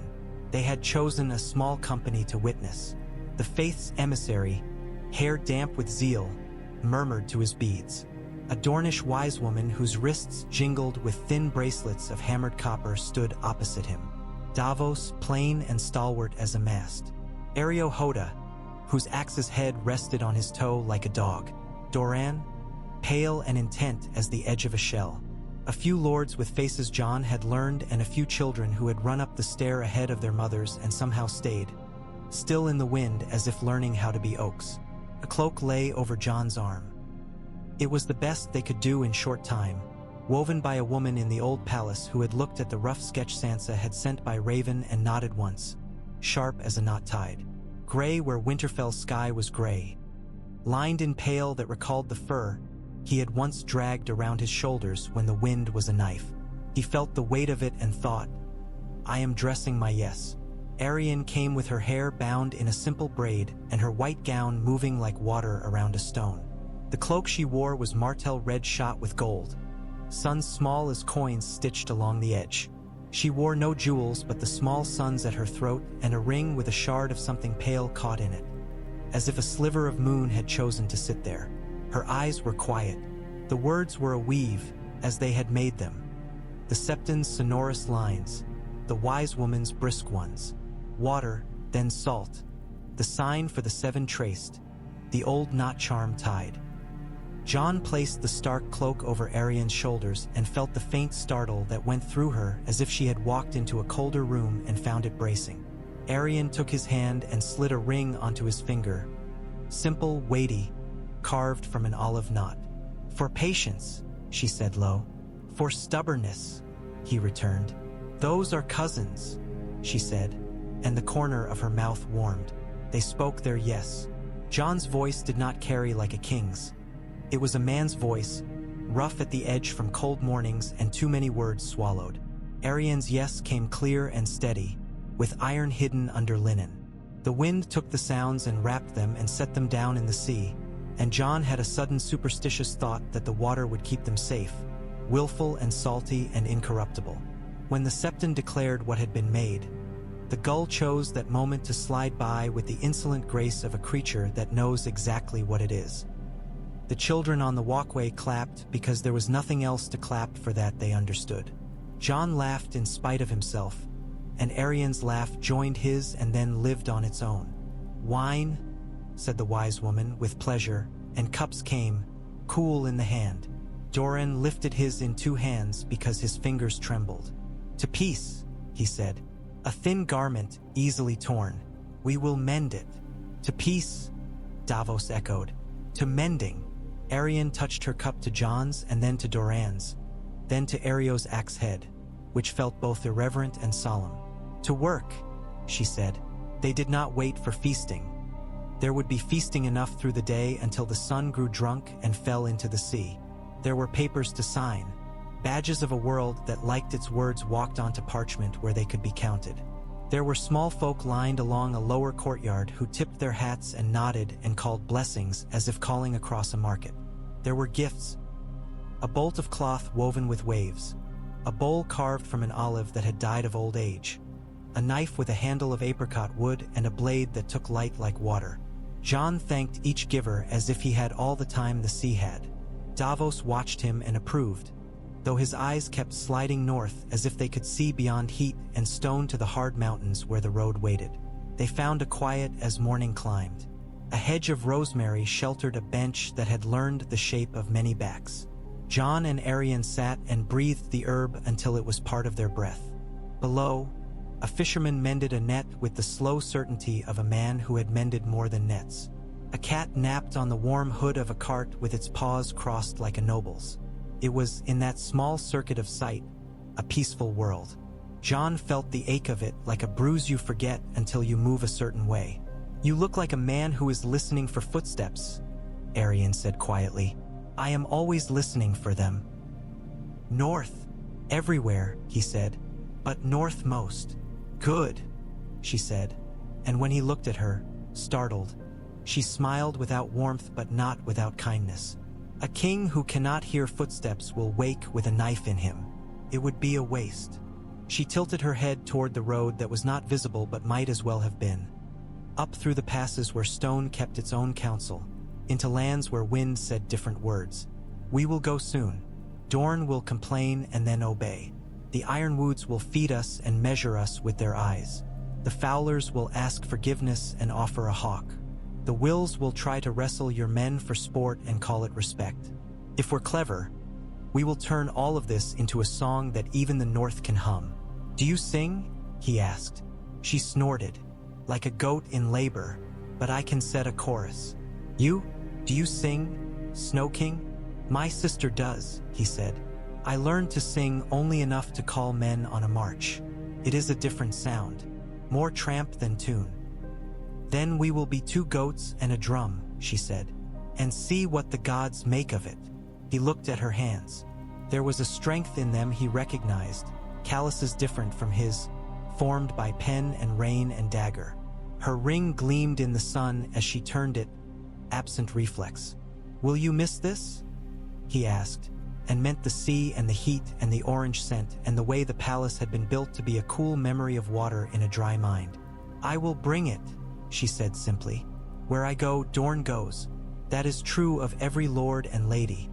Speaker 1: They had chosen a small company to witness. The faith's emissary, hair damp with zeal, murmured to his beads. A Dornish wise woman whose wrists jingled with thin bracelets of hammered copper stood opposite him. Davos, plain and stalwart as a mast. Areo Hoda, whose axe's head rested on his toe like a dog. Doran, pale and intent as the edge of a shell. A few lords with faces Jon had learned and a few children who had run up the stair ahead of their mothers and somehow stayed, still in the wind as if learning how to be oaks. A cloak lay over Jon's arm. It was the best they could do in short time, woven by a woman in the old palace who had looked at the rough sketch Sansa had sent by Raven and nodded once, sharp as a knot tied. Gray where Winterfell's sky was gray. Lined in pale that recalled the fur he had once dragged around his shoulders when the wind was a knife. He felt the weight of it and thought, I am dressing my yes. Arianne came with her hair bound in a simple braid and her white gown moving like water around a stone. The cloak she wore was Martell red shot with gold, suns small as coins stitched along the edge. She wore no jewels but the small suns at her throat and a ring with a shard of something pale caught in it, as if a sliver of moon had chosen to sit there. Her eyes were quiet. The words were a weave, as they had made them. The Septon's sonorous lines, the wise woman's brisk ones. Water, then salt. The sign for the seven traced, the old knot charm tied. Jon placed the stark cloak over Arianne's shoulders and felt the faint startle that went through her as if she had walked into a colder room and found it bracing. Arianne took his hand and slid a ring onto his finger. Simple, weighty, carved from an olive knot. For patience, she said low. For stubbornness, he returned. Those are cousins, she said, and the corner of her mouth warmed. They spoke their yes. Jon's voice did not carry like a king's. It was a man's voice, rough at the edge from cold mornings and too many words swallowed. Arianne's yes came clear and steady, with iron hidden under linen. The wind took the sounds and wrapped them and set them down in the sea, and Jon had a sudden superstitious thought that the water would keep them safe, willful and salty and incorruptible. When the Septon declared what had been made, the gull chose that moment to slide by with the insolent grace of a creature that knows exactly what it is. The children on the walkway clapped because there was nothing else to clap for that they understood. Jon laughed in spite of himself, and Arianne's laugh joined his and then lived on its own. Wine, said the wise woman with pleasure, and cups came, cool in the hand. Dorne lifted his in two hands because his fingers trembled. To peace, he said, a thin garment easily torn. We will mend it. To peace, Davos echoed. To mending. Arianne touched her cup to Jon's and then to Doran's, then to Ario's axe head, which felt both irreverent and solemn. To work, she said. They did not wait for feasting. There would be feasting enough through the day until the sun grew drunk and fell into the sea. There were papers to sign, badges of a world that liked its words walked onto parchment where they could be counted. There were small folk lined along a lower courtyard who tipped their hats and nodded and called blessings as if calling across a market. There were gifts, a bolt of cloth woven with waves, a bowl carved from an olive that had died of old age, a knife with a handle of apricot wood and a blade that took light like water. Jon thanked each giver as if he had all the time the sea had. Davos watched him and approved, though his eyes kept sliding north as if they could see beyond heat and stone to the hard mountains where the road waited. They found a quiet as morning climbed. A hedge of rosemary sheltered a bench that had learned the shape of many backs. Jon and Arianne sat and breathed the herb until it was part of their breath. Below, a fisherman mended a net with the slow certainty of a man who had mended more than nets. A cat napped on the warm hood of a cart with its paws crossed like a noble's. It was, in that small circuit of sight, a peaceful world. Jon felt the ache of it like a bruise you forget until you move a certain way. You look like a man who is listening for footsteps, Arianne said quietly. I am always listening for them. North. Everywhere, he said, but north most. Good, she said, and when he looked at her, startled, she smiled without warmth but not without kindness. A king who cannot hear footsteps will wake with a knife in him. It would be a waste. She tilted her head toward the road that was not visible but might as well have been. Up through the passes where stone kept its own counsel, into lands where wind said different words. We will go soon. Dorne will complain and then obey. The Ironwoods will feed us and measure us with their eyes. The Fowlers will ask forgiveness and offer a hawk. The Wills will try to wrestle your men for sport and call it respect. If we're clever, We will turn all of this into a song that even the north can hum. Do you sing? He asked. She snorted, like a goat in labor, but I can set a chorus. You? Do you sing, Snow King? My sister does, he said. I learned to sing only enough to call men on a march. It is a different sound, more tramp than tune. Then we will be 2 goats and a drum, she said, and see what the gods make of it. He looked at her hands. There was a strength in them he recognized, calluses different from his, formed by pen and rein and dagger. Her ring gleamed in the sun as she turned it, absent reflex. Will you miss this? He asked, and meant the sea and the heat and the orange scent and the way the palace had been built to be a cool memory of water in a dry mind. I will bring it, she said simply. Where I go, Dorne goes. That is true of every lord and lady,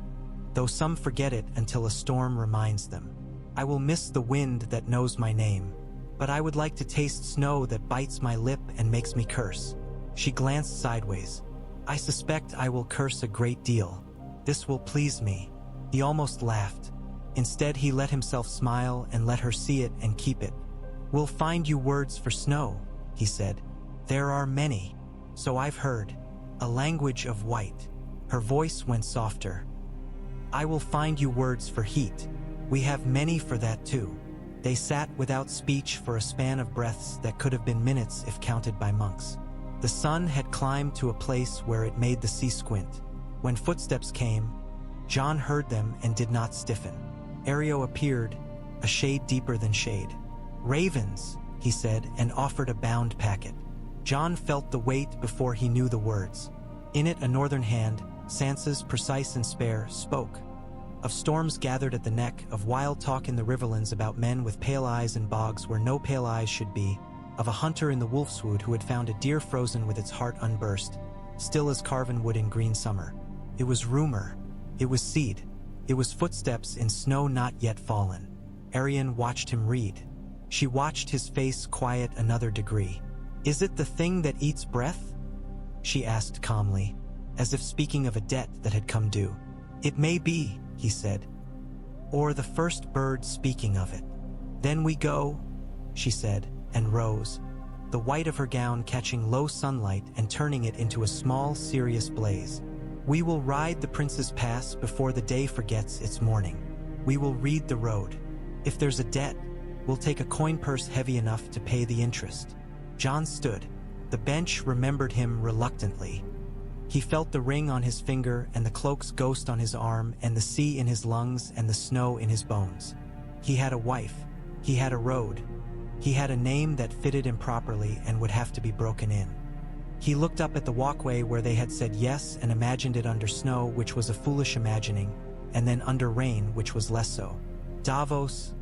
Speaker 1: though some forget it until a storm reminds them. I will miss the wind that knows my name, but I would like to taste snow that bites my lip and makes me curse. She glanced sideways. I suspect I will curse a great deal. This will please me. He almost laughed. Instead, he let himself smile and let her see it and keep it. We'll find you words for snow, he said. There are many. So I've heard. A language of white. Her voice went softer. I will find you words for heat. We have many for that too. They sat without speech for a span of breaths that could have been minutes if counted by monks. The sun had climbed to a place where it made the sea squint. When footsteps came, Jon heard them and did not stiffen. Areo appeared, a shade deeper than shade. Ravens, he said, and offered a bound packet. Jon felt the weight before he knew the words. In it a northern hand, Sansa's precise and spare, spoke. Of storms gathered at the neck, of wild talk in the riverlands about men with pale eyes and bogs where no pale eyes should be, of a hunter in the wolfswood who had found a deer frozen with its heart unburst, still as carven wood in green summer. It was rumor. It was seed. It was footsteps in snow not yet fallen. Arianne watched him read. She watched his face quiet another degree. Is it the thing that eats breath? She asked calmly, as if speaking of a debt that had come due. It may be, he said. Or the first bird speaking of it. Then we go, she said, and rose, the white of her gown catching low sunlight and turning it into a small, serious blaze. We will ride the prince's pass before the day forgets its morning. We will read the road. If there's a debt, we'll take a coin purse heavy enough to pay the interest. Jon stood. The bench remembered him reluctantly. He felt the ring on his finger and the cloak's ghost on his arm and the sea in his lungs and the snow in his bones. He had a wife. He had a road. He had a name that fitted him properly and would have to be broken in. He looked up at the walkway where they had said yes and imagined it under snow, which was a foolish imagining, and then under rain, which was less so. Davos,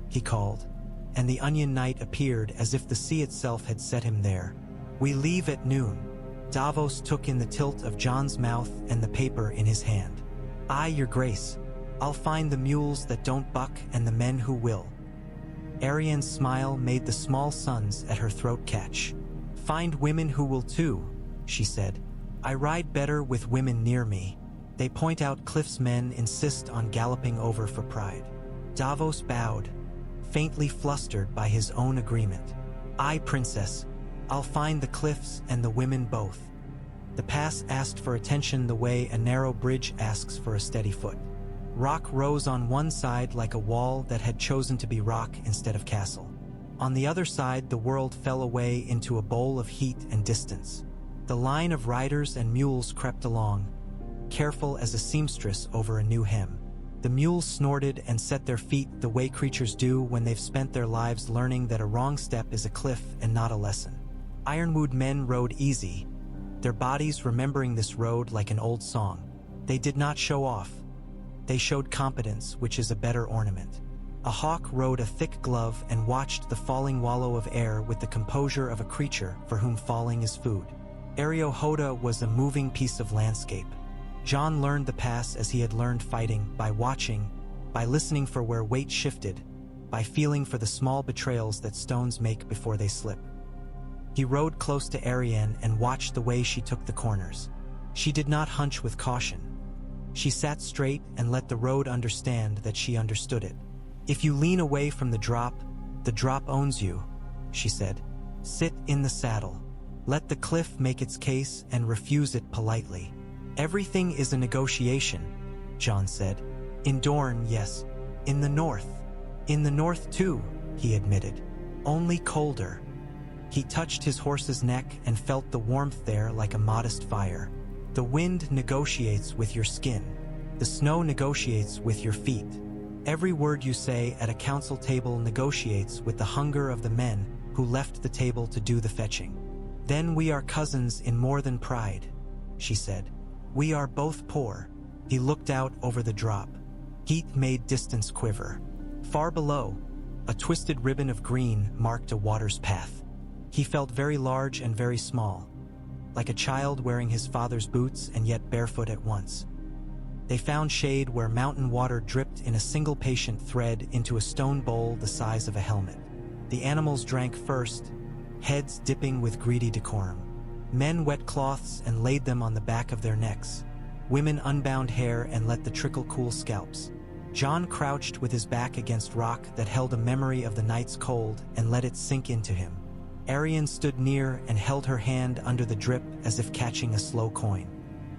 Speaker 1: he called, and the Onion Knight appeared as if the sea itself had set him there. We leave at noon. Davos took in the tilt of Jon's mouth and the paper in his hand. Aye, your grace. I'll find the mules that don't buck and the men who will. Arianne's smile made the small suns at her throat catch. Find women who will too, she said. I ride better with women near me. They point out Cliff's men insist on galloping over for pride. Davos bowed, faintly flustered by his own agreement. Aye, princess. I'll find the Cliffs and the women both. The pass asked for attention the way a narrow bridge asks for a steady foot. Rock rose on one side like a wall that had chosen to be rock instead of castle. On the other side, the world fell away into a bowl of heat and distance. The line of riders and mules crept along, careful as a seamstress over a new hem. The mules snorted and set their feet the way creatures do when they've spent their lives learning that a wrong step is a cliff and not a lesson. Ironwood men rode easy, their bodies remembering this road like an old song. They did not show off. They showed competence, which is a better ornament. A hawk rode a thick glove and watched the falling wallow of air with the composure of a creature for whom falling is food. Areo Hoda was a moving piece of landscape. Jon learned the pass as he had learned fighting, by watching, by listening for where weight shifted, by feeling for the small betrayals that stones make before they slip. He rode close to Arianne and watched the way she took the corners. She did not hunch with caution. She sat straight and let the road understand that she understood it. "If you lean away from the drop owns you," she said. "Sit in the saddle. Let the cliff make its case and refuse it politely." "Everything is a negotiation," Jon said. "In Dorne, yes. In the north. In the north too," he admitted. "Only colder." He touched his horse's neck and felt the warmth there like a modest fire. "The wind negotiates with your skin. The snow negotiates with your feet. Every word you say at a council table negotiates with the hunger of the men who left the table to do the fetching." "Then we are cousins in more than pride," she said. "We are both poor." He looked out over the drop. Heat made distance quiver. Far below, a twisted ribbon of green marked a water's path. He felt very large and very small, like a child wearing his father's boots and yet barefoot at once. They found shade where mountain water dripped in a single patient thread into a stone bowl the size of a helmet. The animals drank first, heads dipping with greedy decorum. Men wet cloths and laid them on the back of their necks. Women unbound hair and let the trickle cool scalps. Jon crouched with his back against rock that held a memory of the night's cold and let it sink into him. Arianne stood near and held her hand under the drip as if catching a slow coin.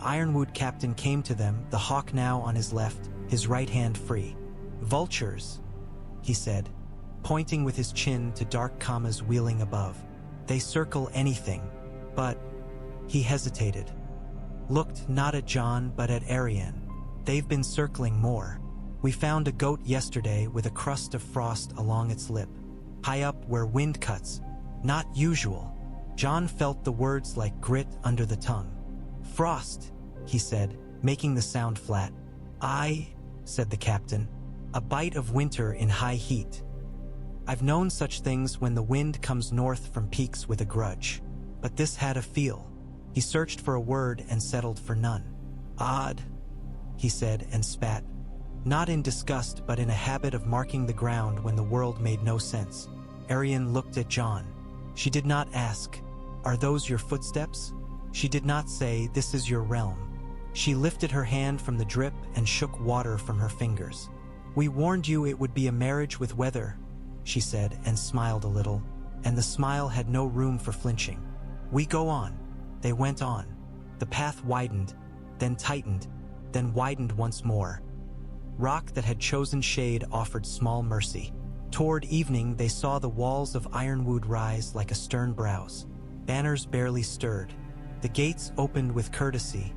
Speaker 1: Ironwood captain came to them, the hawk now on his left, his right hand free. "Vultures," he said, pointing with his chin to dark commas wheeling above. "They circle anything, but—" He hesitated. Looked not at Jon but at Arianne. "They've been circling more. We found a goat yesterday with a crust of frost along its lip, high up where wind cuts. Not usual." Jon felt the words like grit under the tongue. "Frost," he said, making the sound flat. "Aye," said the captain, "a bite of winter in high heat. I've known such things when the wind comes north from peaks with a grudge. But this had a feel." He searched for a word and settled for none. "Odd," he said and spat, not in disgust but in a habit of marking the ground when the world made no sense. Arianne looked at Jon. She did not ask, "Are those your footsteps?" She did not say, "This is your realm." She lifted her hand from the drip and shook water from her fingers. "We warned you it would be a marriage with weather," she said and smiled a little, and the smile had no room for flinching. "We go on." They went on. The path widened, then tightened, then widened once more. Rock that had chosen shade offered small mercy. Toward evening they saw the walls of Ironwood rise like a stern brows. Banners barely stirred. The gates opened with courtesy,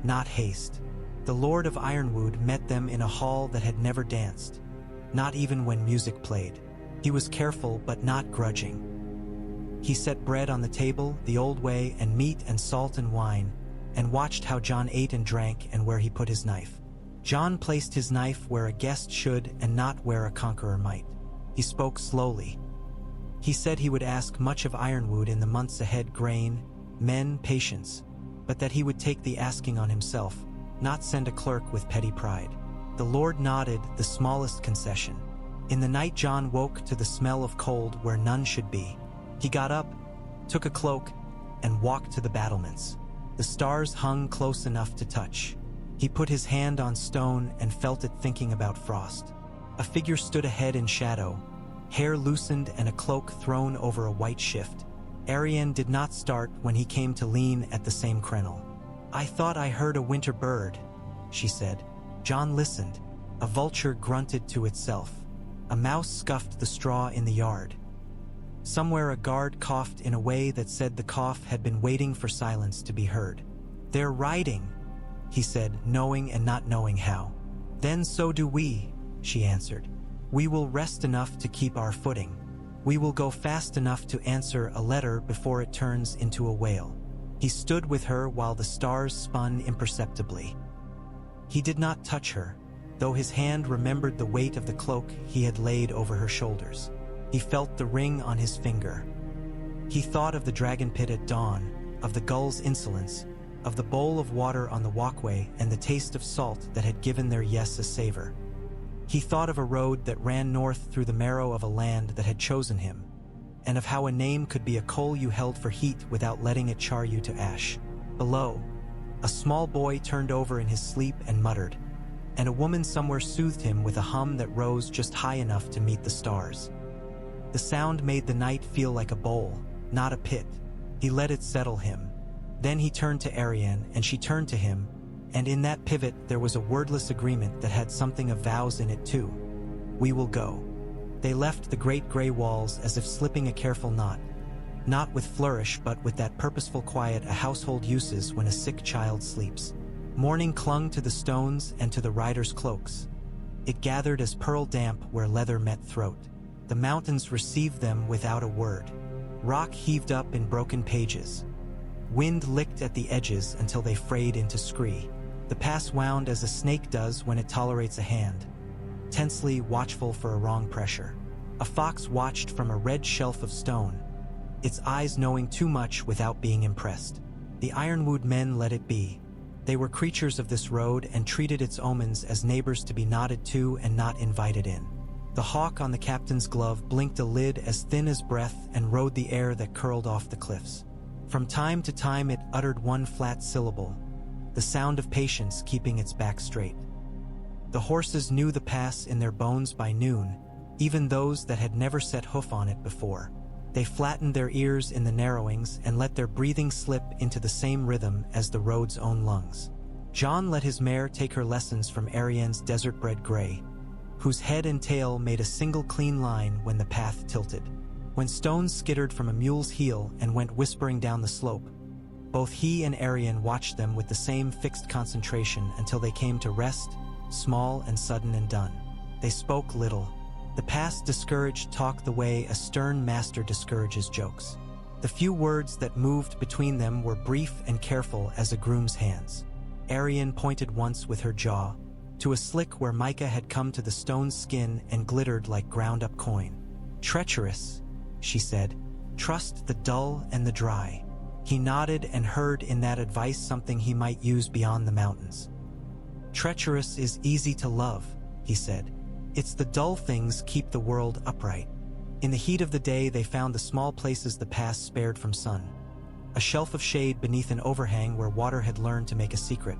Speaker 1: not haste. The Lord of Ironwood met them in a hall that had never danced, not even when music played. He was careful but not grudging. He set bread on the table the old way and meat and salt and wine, and watched how Jon ate and drank and where he put his knife. Jon placed his knife where a guest should and not where a conqueror might. He spoke slowly. He said he would ask much of Ironwood in the months ahead: grain, men, patience, but that he would take the asking on himself, not send a clerk with petty pride. The Lord nodded, the smallest concession. In the night Jon woke to the smell of cold where none should be. He got up, took a cloak, and walked to the battlements. The stars hung close enough to touch. He put his hand on stone and felt it thinking about frost. A figure stood ahead in shadow, hair loosened and a cloak thrown over a white shift. Arianne did not start when he came to lean at the same crenel. "I thought I heard a winter bird," she said. Jon listened. A vulture grunted to itself. A mouse scuffed the straw in the yard. Somewhere a guard coughed in a way that said the cough had been waiting for silence to be heard. "They're riding," he said, knowing and not knowing how. "Then so do we," she answered. "We will rest enough to keep our footing. We will go fast enough to answer a letter before it turns into a wail." He stood with her while the stars spun imperceptibly. He did not touch her, though his hand remembered the weight of the cloak he had laid over her shoulders. He felt the ring on his finger. He thought of the dragon pit at dawn, of the gull's insolence, of the bowl of water on the walkway and the taste of salt that had given their yes a savor. He thought of a road that ran north through the marrow of a land that had chosen him, and of how a name could be a coal you held for heat without letting it char you to ash. Below, A small boy turned over in his sleep and muttered, and a woman somewhere soothed him with a hum that rose just high enough to meet the stars. The sound made the night feel like a bowl, not a pit. He let it settle him. Then he turned to Arianne, and she turned to him, and in that pivot there was a wordless agreement that had something of vows in it too. We will go. They left the great gray walls as if slipping a careful knot, not with flourish but with that purposeful quiet a household uses when a sick child sleeps. Morning clung to the stones and to the riders' cloaks. It gathered as pearl damp where leather met throat. The mountains received them without a word. Rock heaved up in broken pages. Wind licked at the edges until they frayed into scree. The pass wound as a snake does when it tolerates a hand, tensely watchful for a wrong pressure. A fox watched from a red shelf of stone, its eyes knowing too much without being impressed. The Ironwood men let it be. They were creatures of this road and treated its omens as neighbors to be nodded to and not invited in. The hawk on the captain's glove blinked a lid as thin as breath and rode the air that curled off the cliffs. From time to time it uttered one flat syllable, the sound of patience keeping its back straight. The horses knew the pass in their bones by noon, even those that had never set hoof on it before. They flattened their ears in the narrowings and let their breathing slip into the same rhythm as the road's own lungs. Jon let his mare take her lessons from Arianne's desert-bred gray, whose head and tail made a single clean line when the path tilted. When stones skittered from a mule's heel and went whispering down the slope, both he and Arianne watched them with the same fixed concentration until they came to rest, small and sudden and done. They spoke little. The past discouraged talk the way a stern master discourages jokes. The few words that moved between them were brief and careful as a groom's hands. Arianne pointed once with her jaw to a slick where mica had come to the stone's skin and glittered like ground-up coin. Treacherous, she said. Trust the dull and the dry. He nodded and heard in that advice something he might use beyond the mountains. Treacherous is easy to love, he said. It's the dull things keep the world upright. In the heat of the day they found the small places the pass spared from sun. A shelf of shade beneath an overhang where water had learned to make a secret.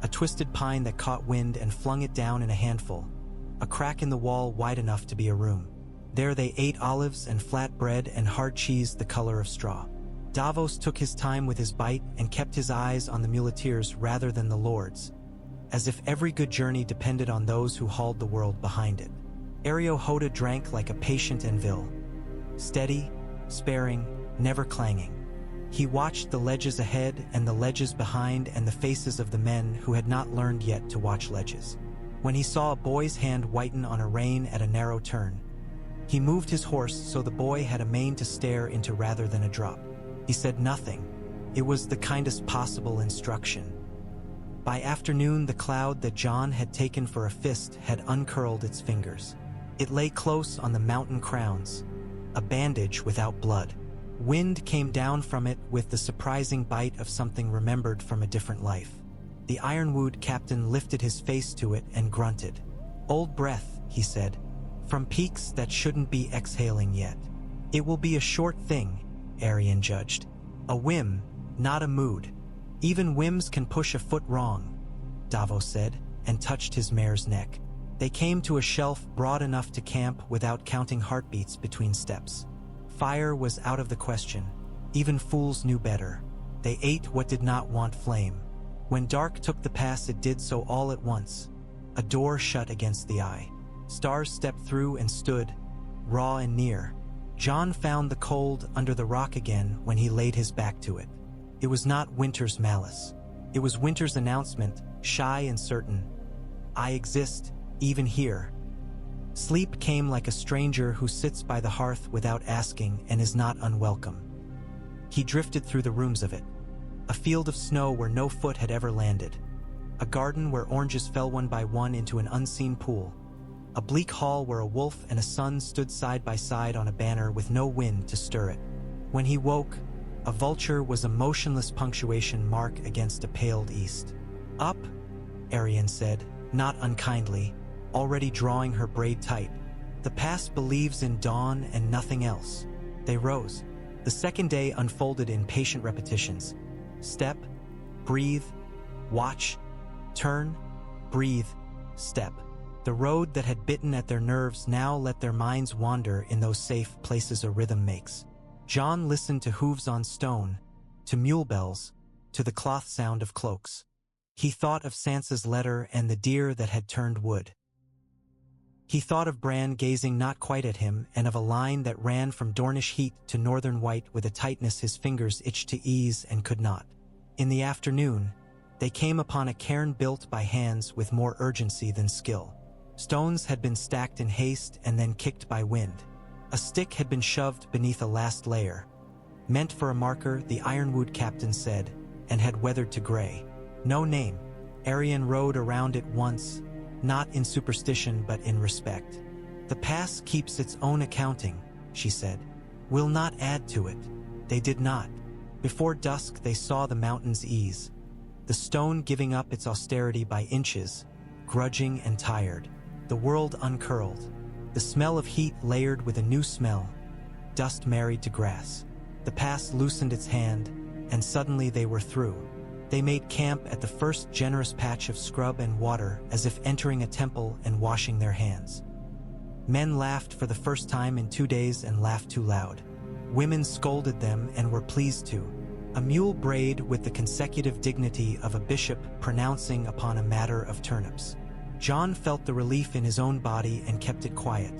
Speaker 1: A twisted pine that caught wind and flung it down in a handful. A crack in the wall wide enough to be a room. There they ate olives and flat bread and hard cheese the color of straw. Davos took his time with his bite and kept his eyes on the muleteers rather than the lords, as if every good journey depended on those who hauled the world behind it. Hoda drank like a patient Enville, steady, sparing, never clanging. He watched the ledges ahead and the ledges behind and the faces of the men who had not learned yet to watch ledges. When he saw a boy's hand whiten on a rein at a narrow turn, he moved his horse so the boy had a mane to stare into rather than a drop. He said nothing. It was the kindest possible instruction. By afternoon, the cloud that Jon had taken for a fist had uncurled its fingers. It lay close on the mountain crowns, a bandage without blood. Wind came down from it with the surprising bite of something remembered from a different life. The Ironwood captain lifted his face to it and grunted. Old breath, he said, from peaks that shouldn't be exhaling yet. It will be a short thing, Arianne judged. A whim, not a mood. Even whims can push a foot wrong, Davos said, and touched his mare's neck. They came to a shelf broad enough to camp without counting heartbeats between steps. Fire was out of the question. Even fools knew better. They ate what did not want flame. When dark took the pass, it did so all at once. A door shut against the eye. Stars stepped through and stood, raw and near. Jon found the cold under the rock again when he laid his back to it. It was not winter's malice. It was winter's announcement, shy and certain. I exist, even here. Sleep came like a stranger who sits by the hearth without asking and is not unwelcome. He drifted through the rooms of it. A field of snow where no foot had ever landed. A garden where oranges fell one by one into an unseen pool. A bleak hall where a wolf and a sun stood side by side on a banner with no wind to stir it. When he woke, a vulture was a motionless punctuation mark against a paled east. Up, Arianne said, not unkindly, already drawing her braid tight. The past believes in dawn and nothing else. They rose. The second day unfolded in patient repetitions. Step, breathe, Watch, turn, breathe, step. The road that had bitten at their nerves now let their minds wander in those safe places a rhythm makes. Jon listened to hooves on stone, to mule bells, to the cloth sound of cloaks. He thought of Sansa's letter and the deer that had turned wood. He thought of Bran gazing not quite at him and of a line that ran from Dornish heat to northern white with a tightness his fingers itched to ease and could not. In the afternoon, they came upon a cairn built by hands with more urgency than skill. Stones had been stacked in haste and then kicked by wind. A stick had been shoved beneath a last layer. Meant for a marker, the Ironwood captain said, and had weathered to gray. No name. Arianne rode around it once, not in superstition but in respect. The pass keeps its own accounting, she said. We'll not add to it. They did not. Before dusk they saw the mountains ease. The stone giving up its austerity by inches, grudging and tired. The world uncurled. The smell of heat layered with a new smell. Dust married to grass. The pass loosened its hand, and suddenly they were through. They made camp at the first generous patch of scrub and water as if entering a temple and washing their hands. Men laughed for the first time in 2 days and laughed too loud. Women scolded them and were pleased to. A mule brayed with the consecutive dignity of a bishop pronouncing upon a matter of turnips. Jon felt the relief in his own body and kept it quiet.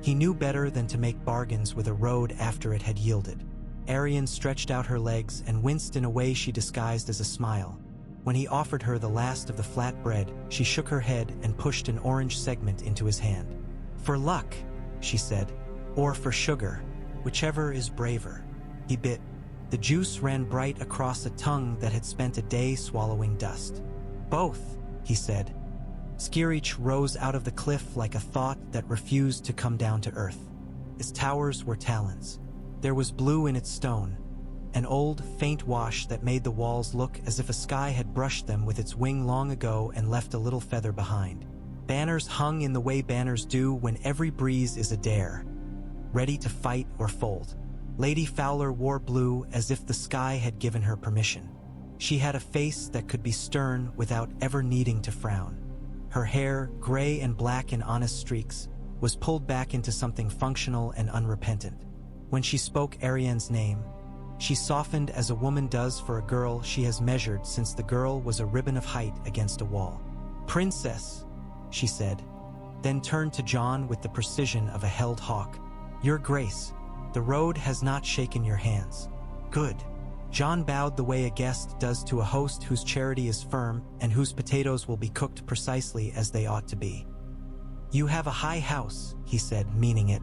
Speaker 1: He knew better than to make bargains with a road after it had yielded. Arianne stretched out her legs and winced in a way she disguised as a smile. When he offered her the last of the flat bread, she shook her head and pushed an orange segment into his hand. For luck, she said, or for sugar, whichever is braver. He bit. The juice ran bright across a tongue that had spent a day swallowing dust. Both, he said. Skirich rose out of the cliff like a thought that refused to come down to earth. Its towers were talons. There was blue in its stone, an old, faint wash that made the walls look as if a sky had brushed them with its wing long ago and left a little feather behind. Banners hung in the way banners do when every breeze is a dare, ready to fight or fold. Lady Fowler wore blue as if the sky had given her permission. She had a face that could be stern without ever needing to frown. Her hair, gray and black in honest streaks, was pulled back into something functional and unrepentant. When she spoke Arianne's name, she softened as a woman does for a girl she has measured since the girl was a ribbon of height against a wall. "Princess," she said, then turned to Jon with the precision of a held hawk. "Your Grace, the road has not shaken your hands." "Good." Jon bowed the way a guest does to a host whose charity is firm and whose potatoes will be cooked precisely as they ought to be. "You have a high house," he said, meaning it.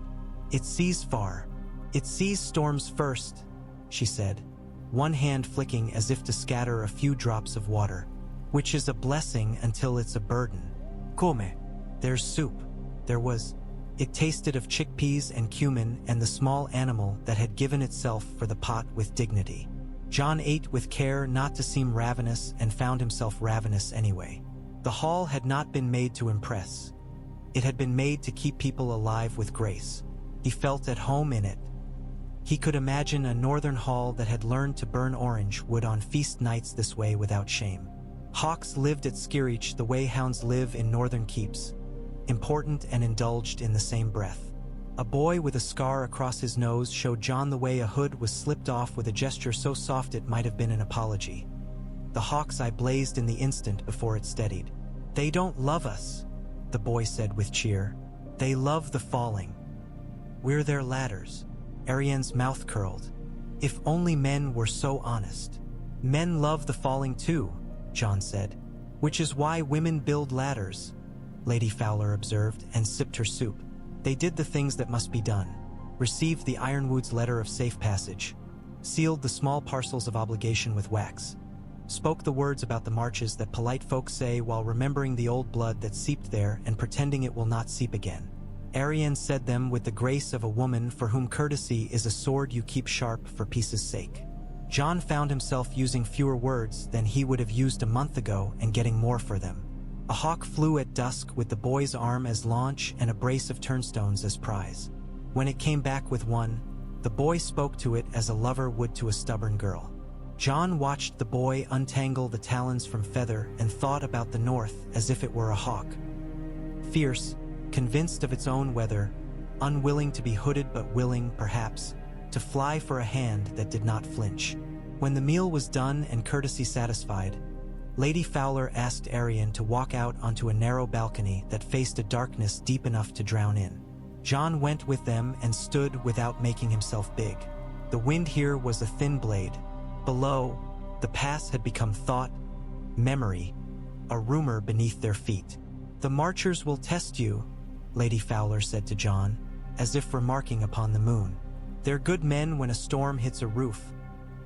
Speaker 1: "It sees far. It sees storms first," she said, one hand flicking as if to scatter a few drops of water, "which is a blessing until it's a burden. Come, there's soup." There was. It tasted of chickpeas and cumin and the small animal that had given itself for the pot with dignity. Jon ate with care not to seem ravenous and found himself ravenous anyway. The hall had not been made to impress. It had been made to keep people alive with grace. He felt at home in it. He could imagine a northern hall that had learned to burn orange wood on feast nights this way without shame. Hawks lived at Skirich the way hounds live in northern keeps, important and indulged in the same breath. A boy with a scar across his nose showed Jon the way a hood was slipped off with a gesture so soft it might have been an apology. The hawk's eye blazed in the instant before it steadied. "They don't love us," the boy said with cheer. "They love the falling. We're their ladders." Arianne's mouth curled. "If only men were so honest." "Men love the falling too," Jon said. "Which is why women build ladders," Lady Fowler observed, and sipped her soup. They did the things that must be done. Received the Ironwood's letter of safe passage. Sealed the small parcels of obligation with wax. Spoke the words about the marches that polite folk say while remembering the old blood that seeped there and pretending it will not seep again. Arianne said them with the grace of a woman for whom courtesy is a sword you keep sharp for peace's sake. Jon found himself using fewer words than he would have used a month ago and getting more for them. A hawk flew at dusk with the boy's arm as launch and a brace of turnstones as prize. When it came back with one, the boy spoke to it as a lover would to a stubborn girl. Jon watched the boy untangle the talons from feather and thought about the north as if it were a hawk. Fierce, convinced of its own weather, unwilling to be hooded but willing, perhaps, to fly for a hand that did not flinch. When the meal was done and courtesy satisfied, Lady Fowler asked Arianne to walk out onto a narrow balcony that faced a darkness deep enough to drown in. Jon went with them and stood without making himself big. The wind here was a thin blade. Below, the pass had become thought, memory, a rumor beneath their feet. "The Marchers will test you," Lady Fowler said to Jon, as if remarking upon the moon. "They're good men when a storm hits a roof,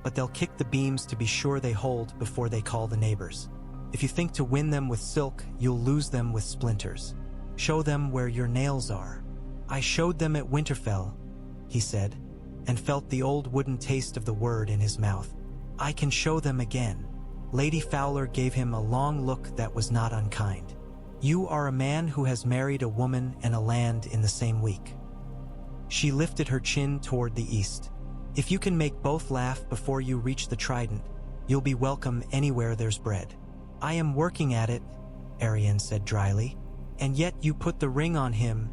Speaker 1: but they'll kick the beams to be sure they hold before they call the neighbors. If you think to win them with silk, you'll lose them with splinters. Show them where your nails are." "I showed them at Winterfell," he said, and felt the old wooden taste of the word in his mouth. "I can show them again." Lady Fowler gave him a long look that was not unkind. "You are a man who has married a woman and a land in the same week." She lifted her chin toward the east. "If you can make both laugh before you reach the Trident, you'll be welcome anywhere there's bread." "I am working at it," Arianne said dryly. "And yet you put the ring on him,"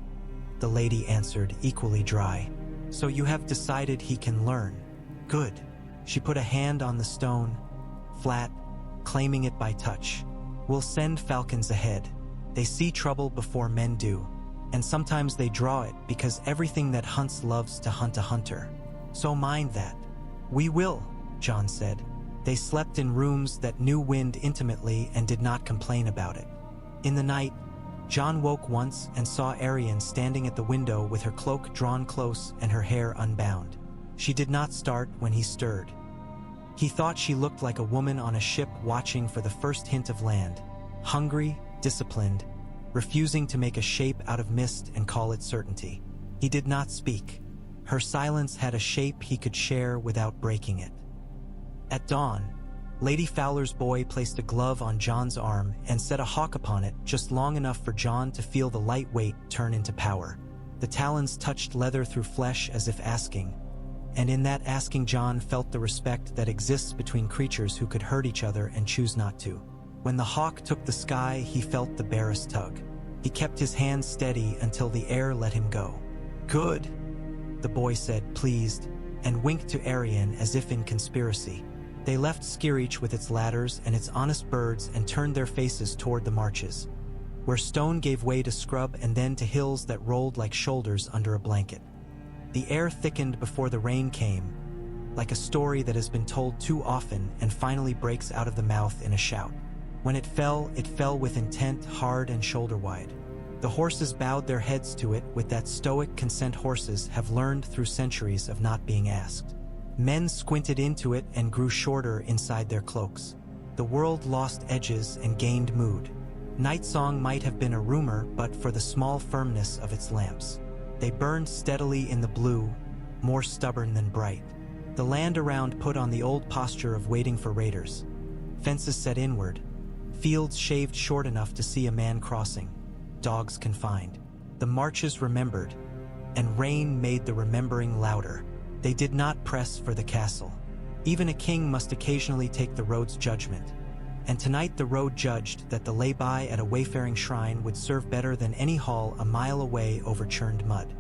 Speaker 1: the lady answered, equally dry. "So you have decided he can learn. Good." She put a hand on the stone, flat, claiming it by touch. "We'll send falcons ahead. They see trouble before men do, and sometimes they draw it because everything that hunts loves to hunt a hunter. So mind that." "We will," Jon said. They slept in rooms that knew wind intimately and did not complain about it. In the night, Jon woke once and saw Arianne standing at the window with her cloak drawn close and her hair unbound. She did not start when he stirred. He thought she looked like a woman on a ship watching for the first hint of land, hungry, disciplined, refusing to make a shape out of mist and call it certainty. He did not speak. Her silence had a shape he could share without breaking it. At dawn, Lady Fowler's boy placed a glove on Jon's arm and set a hawk upon it just long enough for Jon to feel the light weight turn into power. The talons touched leather through flesh as if asking, and in that asking Jon felt the respect that exists between creatures who could hurt each other and choose not to. When the hawk took the sky, he felt the barest tug. He kept his hand steady until the air let him go. "Good," the boy said, pleased, and winked to Arianne as if in conspiracy. They left Skirich with its ladders and its honest birds and turned their faces toward the marches, where stone gave way to scrub and then to hills that rolled like shoulders under a blanket. The air thickened before the rain came, like a story that has been told too often and finally breaks out of the mouth in a shout. When it fell with intent, hard and shoulder-wide. The horses bowed their heads to it with that stoic consent horses have learned through centuries of not being asked. Men squinted into it and grew shorter inside their cloaks. The world lost edges and gained mood. Night song might have been a rumor but for the small firmness of its lamps. They burned steadily in the blue, more stubborn than bright. The land around put on the old posture of waiting for raiders. Fences set inward, fields shaved short enough to see a man crossing, dogs confined. The marches remembered, and rain made the remembering louder. They did not press for the castle. Even a king must occasionally take the road's judgment. And tonight the road judged that the lay-by at a wayfaring shrine would serve better than any hall a mile away over churned mud.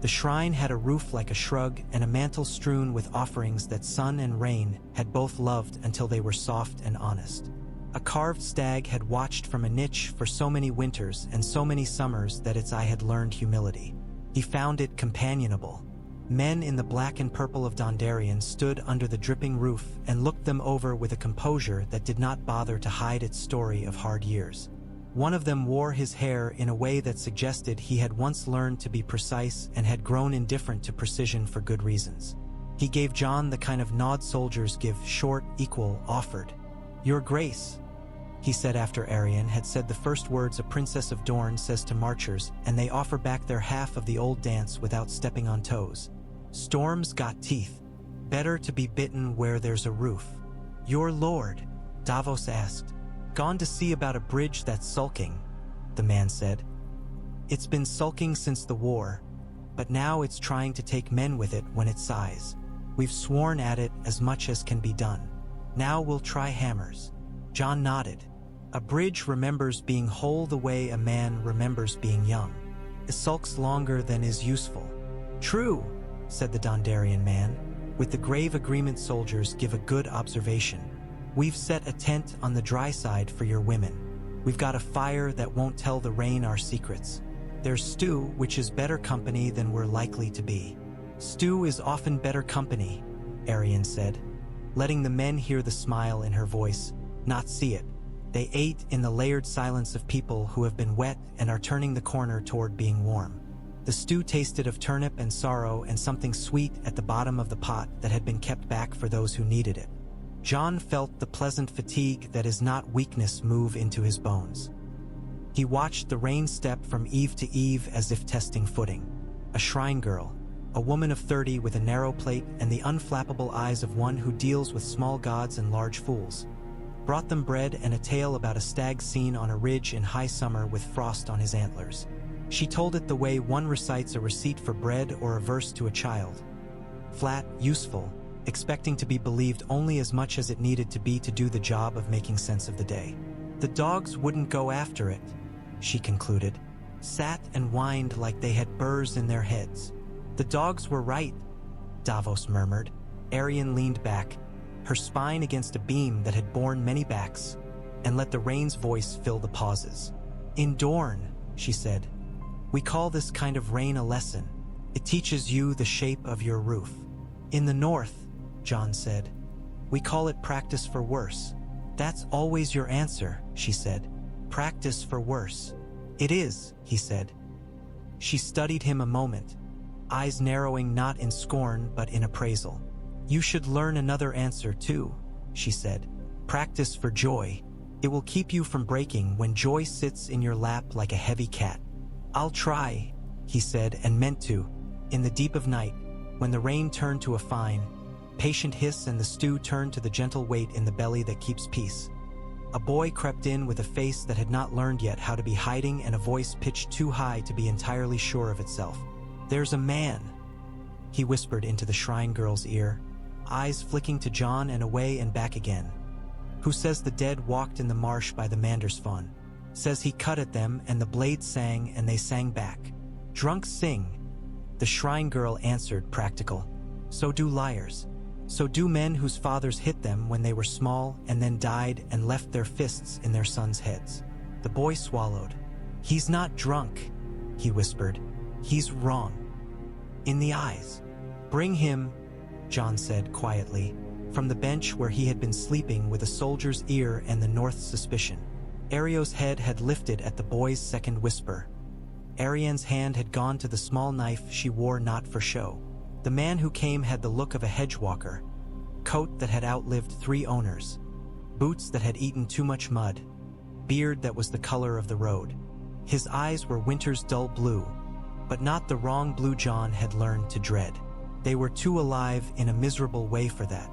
Speaker 1: The shrine had a roof like a shrug and a mantle strewn with offerings that sun and rain had both loved until they were soft and honest. A carved stag had watched from a niche for so many winters and so many summers that its eye had learned humility. He found it companionable. Men in the black and purple of Dondarrion stood under the dripping roof and looked them over with a composure that did not bother to hide its story of hard years. One of them wore his hair in a way that suggested he had once learned to be precise and had grown indifferent to precision for good reasons. He gave Jon the kind of nod soldiers give short, equal, offered. "Your Grace," he said after Arianne had said the first words a princess of Dorne says to marchers, and they offer back their half of the old dance without stepping on toes. "Storms got teeth. Better to be bitten where there's a roof." "Your lord," Davos asked. "Gone to see about a bridge that's sulking," the man said. "It's been sulking since the war, but now it's trying to take men with it when it sighs." We've sworn at it as much as can be done. Now we'll try hammers." Jon nodded. "A bridge remembers being whole the way a man remembers being young. It sulks longer than is useful." "True," said the Dondarrion man. "With the grave agreement soldiers give a good observation. We've set a tent on the dry side for your women. We've got a fire that won't tell the rain our secrets. There's stew, which is better company than we're likely to be." "Stew is often better company," Arianne said, letting the men hear the smile in her voice, not see it. They ate in the layered silence of people who have been wet and are turning the corner toward being warm. The stew tasted of turnip and sorrow and something sweet at the bottom of the pot that had been kept back for those who needed it. Jon felt the pleasant fatigue that is not weakness move into his bones. He watched the rain step from eve to eve as if testing footing. A shrine girl, a woman of 30 with a narrow plate and the unflappable eyes of one who deals with small gods and large fools, brought them bread and a tale about a stag seen on a ridge in high summer with frost on his antlers. She told it the way one recites a receipt for bread or a verse to a child. Flat, useful, expecting to be believed only as much as it needed to be to do the job of making sense of the day. "The dogs wouldn't go after it," she concluded. "Sat and whined like they had burrs in their heads." "The dogs were right," Davos murmured. Arianne leaned back, her spine against a beam that had borne many backs, and let the rain's voice fill the pauses. "In Dorne," she said, "we call this kind of rain a lesson. It teaches you the shape of your roof." "In the north," Jon said, "we call it practice for worse." "That's always your answer," she said. "Practice for worse." "It is," he said. She studied him a moment, eyes narrowing not in scorn but in appraisal. "You should learn another answer too," she said. "Practice for joy. It will keep you from breaking when joy sits in your lap like a heavy cat." "I'll try," he said, and meant to. In the deep of night, when the rain turned to a fine, patient hiss and the stew turned to the gentle weight in the belly that keeps peace, a boy crept in with a face that had not learned yet how to be hiding and a voice pitched too high to be entirely sure of itself. "There's a man," he whispered into the shrine girl's ear, eyes flicking to Jon and away and back again, "who says the dead walked in the marsh by the Mandersfawn. Says he cut at them and the blade sang and they sang back. Drunks sing," the shrine girl answered, practical. "So do liars. So do men whose fathers hit them when they were small and then died and left their fists in their sons' heads." The boy swallowed. "He's not drunk," he whispered. "He's wrong. In the eyes." "Bring him," Jon said quietly, from the bench where he had been sleeping with a soldier's ear and the North's suspicion. Ario's head had lifted at the boy's second whisper. Arianne's hand had gone to the small knife she wore not for show. The man who came had the look of a hedgewalker, coat that had outlived 3 owners, boots that had eaten too much mud, beard that was the color of the road. His eyes were winter's dull blue, but not the wrong blue Jon had learned to dread. They were too alive in a miserable way for that.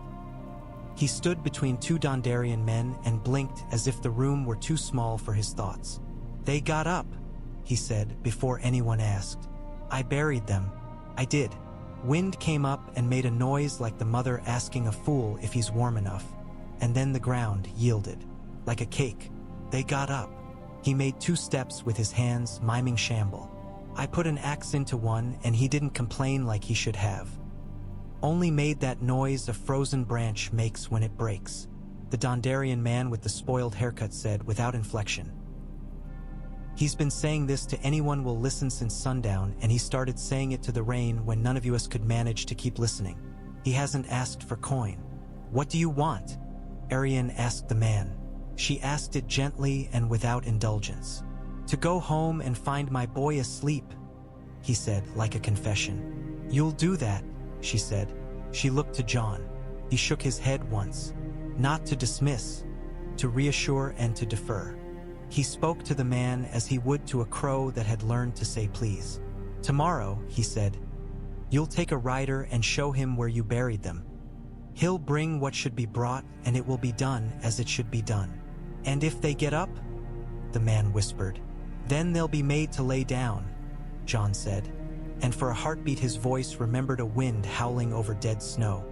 Speaker 1: He stood between 2 Dondarrion men and blinked as if the room were too small for his thoughts. "They got up," he said before anyone asked. "I buried them. I did." Wind came up and made a noise like the mother asking a fool if he's warm enough, and then the ground yielded, like a cake. "They got up." He made 2 steps with his hands, miming shamble. "I put an axe into one and he didn't complain like he should have. Only made that noise a frozen branch makes when it breaks," the Dondarrion man with the spoiled haircut said without inflection. "He's been saying this to anyone will listen since sundown, and he started saying it to the rain when none of us could manage to keep listening. He hasn't asked for coin." "What do you want?" Arianne asked the man. She asked it gently and without indulgence. "To go home and find my boy asleep," he said, like a confession. "You'll do that," she said. She looked to Jon. He shook his head once. Not to dismiss, to reassure and to defer. He spoke to the man as he would to a crow that had learned to say please. "Tomorrow," he said, "you'll take a rider and show him where you buried them. He'll bring what should be brought and it will be done as it should be done." "And if they get up?" the man whispered. "Then they'll be made to lay down," Jon said, and for a heartbeat his voice remembered a wind howling over dead snow.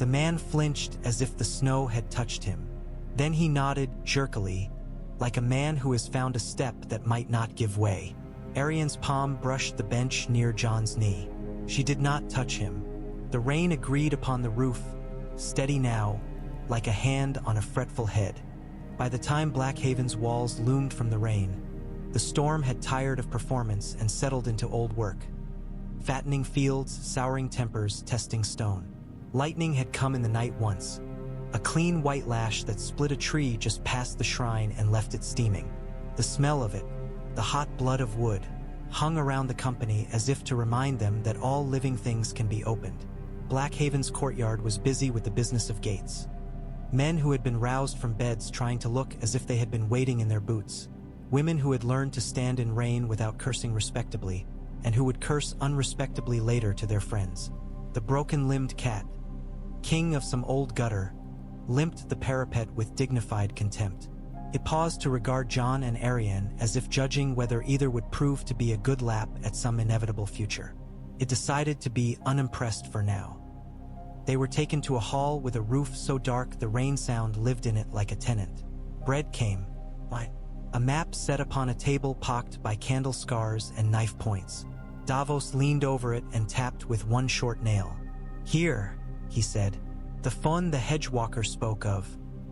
Speaker 1: The man flinched as if the snow had touched him. Then he nodded jerkily, like a man who has found a step that might not give way. Arianne's palm brushed the bench near Jon's knee. She did not touch him. The rain agreed upon the roof, steady now, like a hand on a fretful head. By the time Blackhaven's walls loomed from the rain, the storm had tired of performance and settled into old work. Fattening fields, souring tempers, testing stone. Lightning had come in the night once, a clean white lash that split a tree just past the shrine and left it steaming. The smell of it, the hot blood of wood, hung around the company as if to remind them that all living things can be opened. Blackhaven's courtyard was busy with the business of gates. Men who had been roused from beds trying to look as if they had been waiting in their boots. Women who had learned to stand in rain without cursing respectably, and who would curse unrespectably later to their friends. The broken-limbed cat, king of some old gutter, limped the parapet with dignified contempt. It paused to regard Jon and Arianne as if judging whether either would prove to be a good lap at some inevitable future. It decided to be unimpressed for now. They were taken to a hall with a roof so dark the rain sound lived in it like a tenant. Bread came. A map set upon a table pocked by candle scars and knife points. Davos leaned over it and tapped with one short nail. "Here," he said, "the fun the hedgewalker spoke of.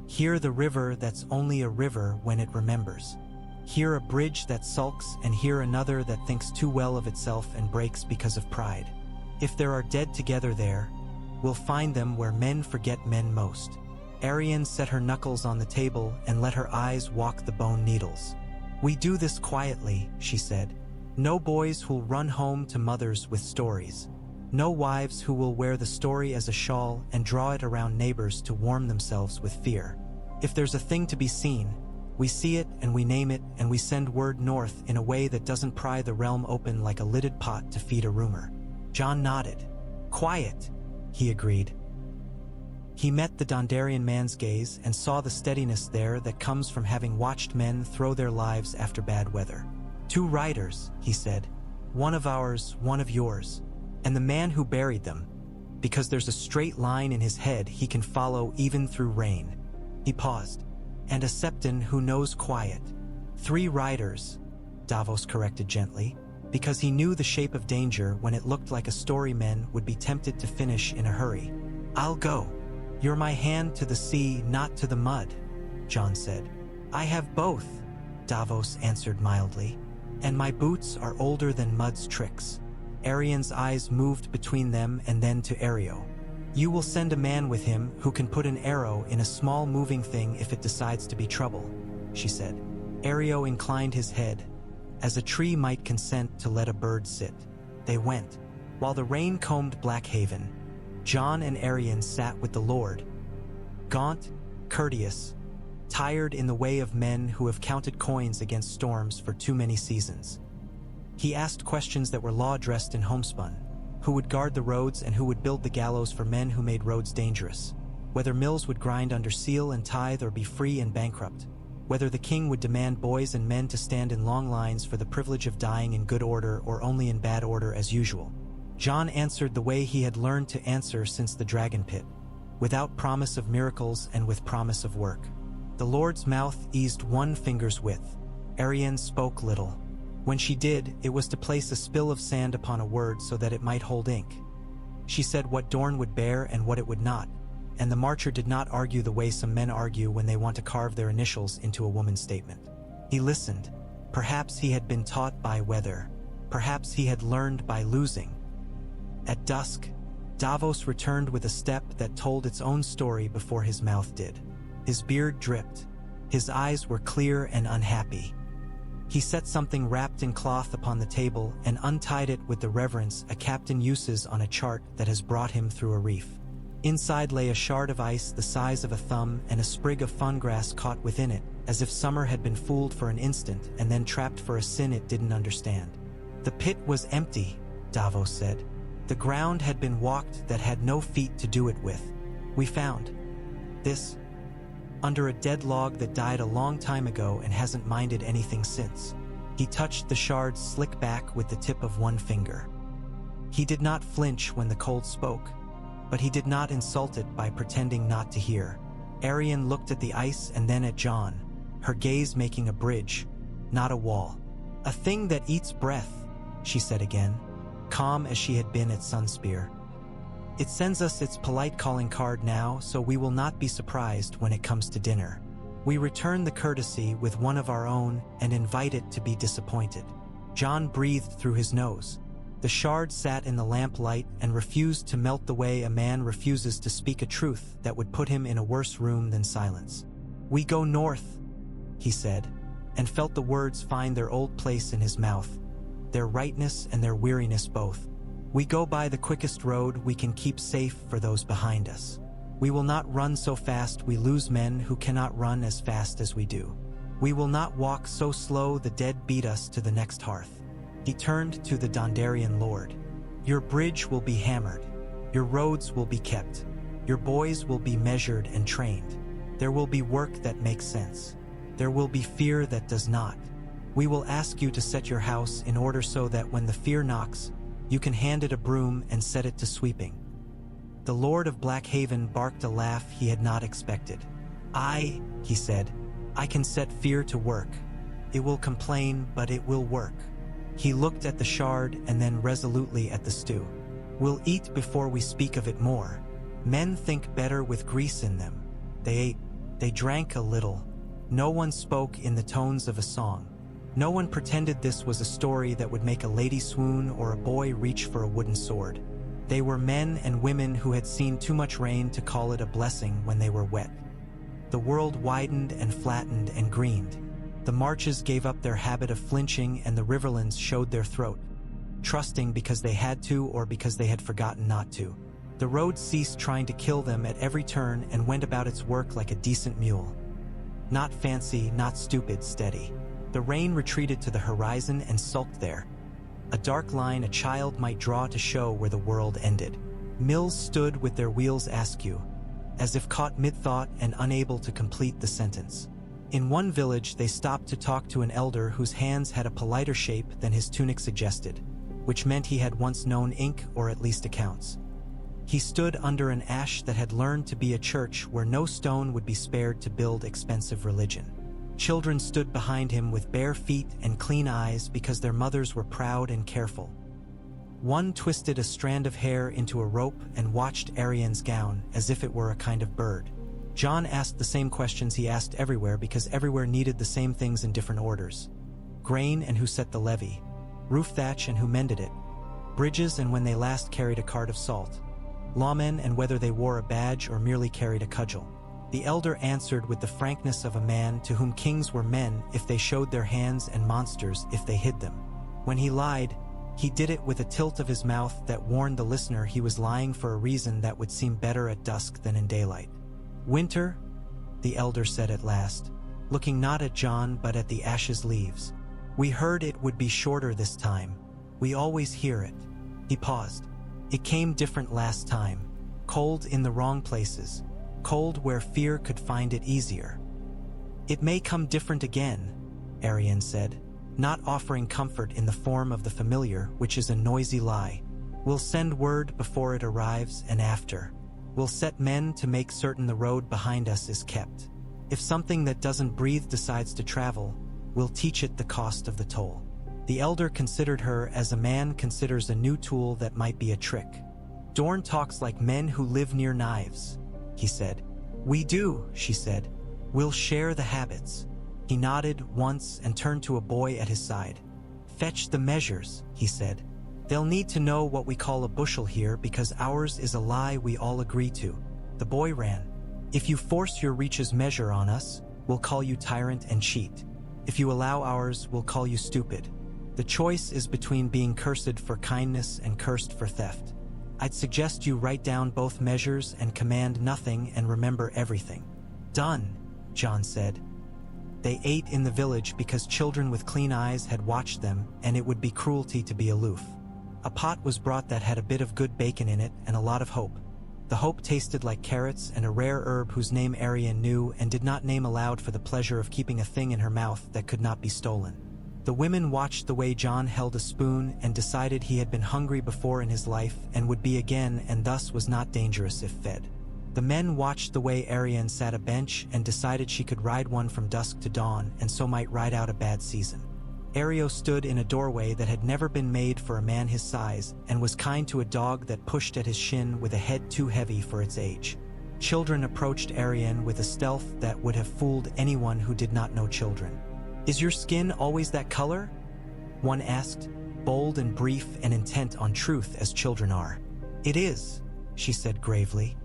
Speaker 1: Here the river that's only a river when it remembers. Here a bridge that sulks, and here another that thinks too well of itself and breaks because of pride. If there are dead together there, we'll find them where men forget men most." Arianne set her knuckles on the table and let her eyes walk the bone needles. "We do this quietly," she said. "No boys who'll run home to mothers with stories. No wives who will wear the story as a shawl and draw it around neighbors to warm themselves with fear. If there's a thing to be seen, we see it and we name it and we send word north in a way that doesn't pry the realm open like a lidded pot to feed a rumor." Jon nodded. "Quiet," he agreed. He met the Dondarrion man's gaze and saw the steadiness there that comes from having watched men throw their lives after bad weather. "Two riders," he said. "One of ours, one of yours. And the man who buried them, because there's a straight line in his head he can follow even through rain." He paused. "And a septon who knows quiet." "Three riders," Davos corrected gently, because he knew the shape of danger when it looked like a story men would be tempted to finish in a hurry. "I'll go." "You're my hand to the sea, not to the mud," Jon said. "I have both," Davos answered mildly. "And my boots are older than mud's tricks." Arianne's eyes moved between them and then to Areo. "You will send a man with him who can put an arrow in a small moving thing if it decides to be trouble," she said. Areo inclined his head, as a tree might consent to let a bird sit. They went. While the rain combed Blackhaven, Jon and Arianne sat with the Lord, gaunt, courteous, tired in the way of men who have counted coins against storms for too many seasons. He asked questions that were law-dressed in homespun. Who would guard the roads and who would build the gallows for men who made roads dangerous? Whether mills would grind under seal and tithe or be free and bankrupt? Whether the king would demand boys and men to stand in long lines for the privilege of dying in good order or only in bad order as usual? Jon answered the way he had learned to answer since the dragon pit, without promise of miracles and with promise of work. The Lord's mouth eased one finger's width. Arianne spoke little. When she did, it was to place a spill of sand upon a word so that it might hold ink. She said what Dorne would bear and what it would not, and the marcher did not argue the way some men argue when they want to carve their initials into a woman's statement. He listened. Perhaps he had been taught by weather. Perhaps he had learned by losing. At dusk, Davos returned with a step that told its own story before his mouth did. His beard dripped. His eyes were clear and unhappy. He set something wrapped in cloth upon the table and untied it with the reverence a captain uses on a chart that has brought him through a reef. Inside lay a shard of ice the size of a thumb and a sprig of fungrass caught within it, as if summer had been fooled for an instant and then trapped for a sin it didn't understand. The pit was empty, Davos said. The ground had been walked that had no feet to do it with. We found this under a dead log that died a long time ago and hasn't minded anything since. He touched the shard's slick back with the tip of one finger. He did not flinch when the cold spoke. but he did not insult it by pretending not to hear. Arianne looked at the ice and then at Jon, her gaze making a bridge, not a wall. "A thing that eats breath," she said again, calm as she had been at Sunspear. "It sends us its polite calling card now, so we will not be surprised when it comes to dinner. We return the courtesy with one of our own and invite it to be disappointed." Jon breathed through his nose. The shard sat in the lamplight and refused to melt the way a man refuses to speak a truth that would put him in a worse room than silence. "We go north," he said, and felt the words find their old place in his mouth, their rightness and their weariness both. "We go by the quickest road we can keep safe for those behind us. We will not run so fast we lose men who cannot run as fast as we do. We will not walk so slow the dead beat us to the next hearth." He turned to the Dondarrion lord. "Your bridge will be hammered. Your roads will be kept. Your boys will be measured and trained. There will be work that makes sense. There will be fear that does not. We will ask you to set your house in order so that when the fear knocks, you can hand it a broom and set it to sweeping." The Lord of Blackhaven barked a laugh he had not expected. He said, "I can set fear to work. It will complain, but it will work." He looked at the shard and then resolutely at the stew. "We'll eat before we speak of it more. Men think better with grease in them." They ate. They drank a little. No one spoke in the tones of a song. No one pretended this was a story that would make a lady swoon or a boy reach for a wooden sword. They were men and women who had seen too much rain to call it a blessing when they were wet. The world widened and flattened and greened. The marches gave up their habit of flinching and the riverlands showed their throat, trusting because they had to or because they had forgotten not to. The road ceased trying to kill them at every turn and went about its work like a decent mule. Not fancy, not stupid, steady. The rain retreated to the horizon and sulked there, a dark line a child might draw to show where the world ended. Mills stood with their wheels askew, as if caught mid-thought and unable to complete the sentence. In one village, they stopped to talk to an elder whose hands had a politer shape than his tunic suggested, which meant he had once known ink or at least accounts. He stood under an ash that had learned to be a church where no stone would be spared to build expensive religion. Children stood behind him with bare feet and clean eyes because their mothers were proud and careful. One twisted a strand of hair into a rope and watched Arianne's gown as if it were a kind of bird. Jon asked the same questions he asked everywhere because everywhere needed the same things in different orders. Grain and who set the levee. Roof thatch and who mended it. Bridges and when they last carried a cart of salt. Lawmen and whether they wore a badge or merely carried a cudgel. The elder answered with the frankness of a man to whom kings were men if they showed their hands and monsters if they hid them. When he lied, he did it with a tilt of his mouth that warned the listener he was lying for a reason that would seem better at dusk than in daylight. "Winter," the elder said at last, looking not at Jon but at the ashes leaves. "We heard it would be shorter this time. We always hear it." He paused. "It came different last time. Cold in the wrong places. Cold where fear could find it easier." "It may come different again," Arianne said, not offering comfort in the form of the familiar, which is a noisy lie. "We'll send word before it arrives and after. We'll set men to make certain the road behind us is kept. If something that doesn't breathe decides to travel, we'll teach it the cost of the toll." The elder considered her as a man considers a new tool that might be a trick. "Dorne talks like men who live near knives," he said. "We do," she said. "We'll share the habits." He nodded once and turned to a boy at his side. "Fetch the measures," he said. "They'll need to know what we call a bushel here because ours is a lie we all agree to." The boy ran. "If you force your reach's measure on us, we'll call you tyrant and cheat. If you allow ours, we'll call you stupid. The choice is between being cursed for kindness and cursed for theft. I'd suggest you write down both measures and command nothing and remember everything." "Done," Jon said. They ate in the village because children with clean eyes had watched them, and it would be cruelty to be aloof. A pot was brought that had a bit of good bacon in it and a lot of hope. The hope tasted like carrots and a rare herb whose name Arianne knew and did not name aloud for the pleasure of keeping a thing in her mouth that could not be stolen. The women watched the way Jon held a spoon and decided he had been hungry before in his life and would be again, and thus was not dangerous if fed. The men watched the way Arianne sat a bench and decided she could ride one from dusk to dawn and so might ride out a bad season. Ario stood in a doorway that had never been made for a man his size and was kind to a dog that pushed at his shin with a head too heavy for its age. Children approached Arianne with a stealth that would have fooled anyone who did not know children. "Is your skin always that color?" one asked, bold and brief and intent on truth as children are. "It is," she said gravely.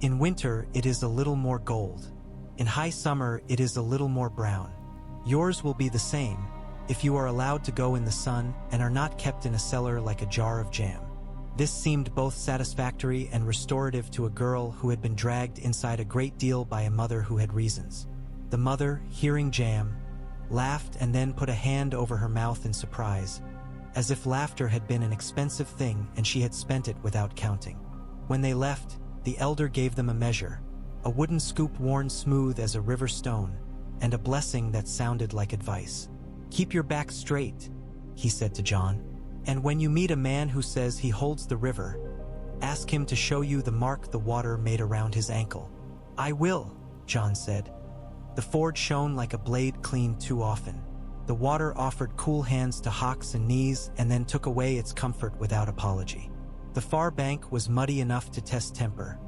Speaker 1: "In winter, it is a little more gold. In high summer, it is a little more brown. Yours will be the same, if you are allowed to go in the sun and are not kept in a cellar like a jar of jam." This seemed both satisfactory and restorative to a girl who had been dragged inside a great deal by a mother who had reasons. The mother, hearing jam, laughed and then put a hand over her mouth in surprise, as if laughter had been an expensive thing and she had spent it without counting. When they left, the elder gave them a measure, a wooden scoop worn smooth as a river stone, and a blessing that sounded like advice. "Keep your back straight," he said to Jon, "and when you meet a man who says he holds the river, ask him to show you the mark the water made around his ankle." "I will," Jon said. The ford shone like a blade cleaned too often. The water offered cool hands to hocks and knees and then took away its comfort without apology. The far bank was muddy enough to test temper.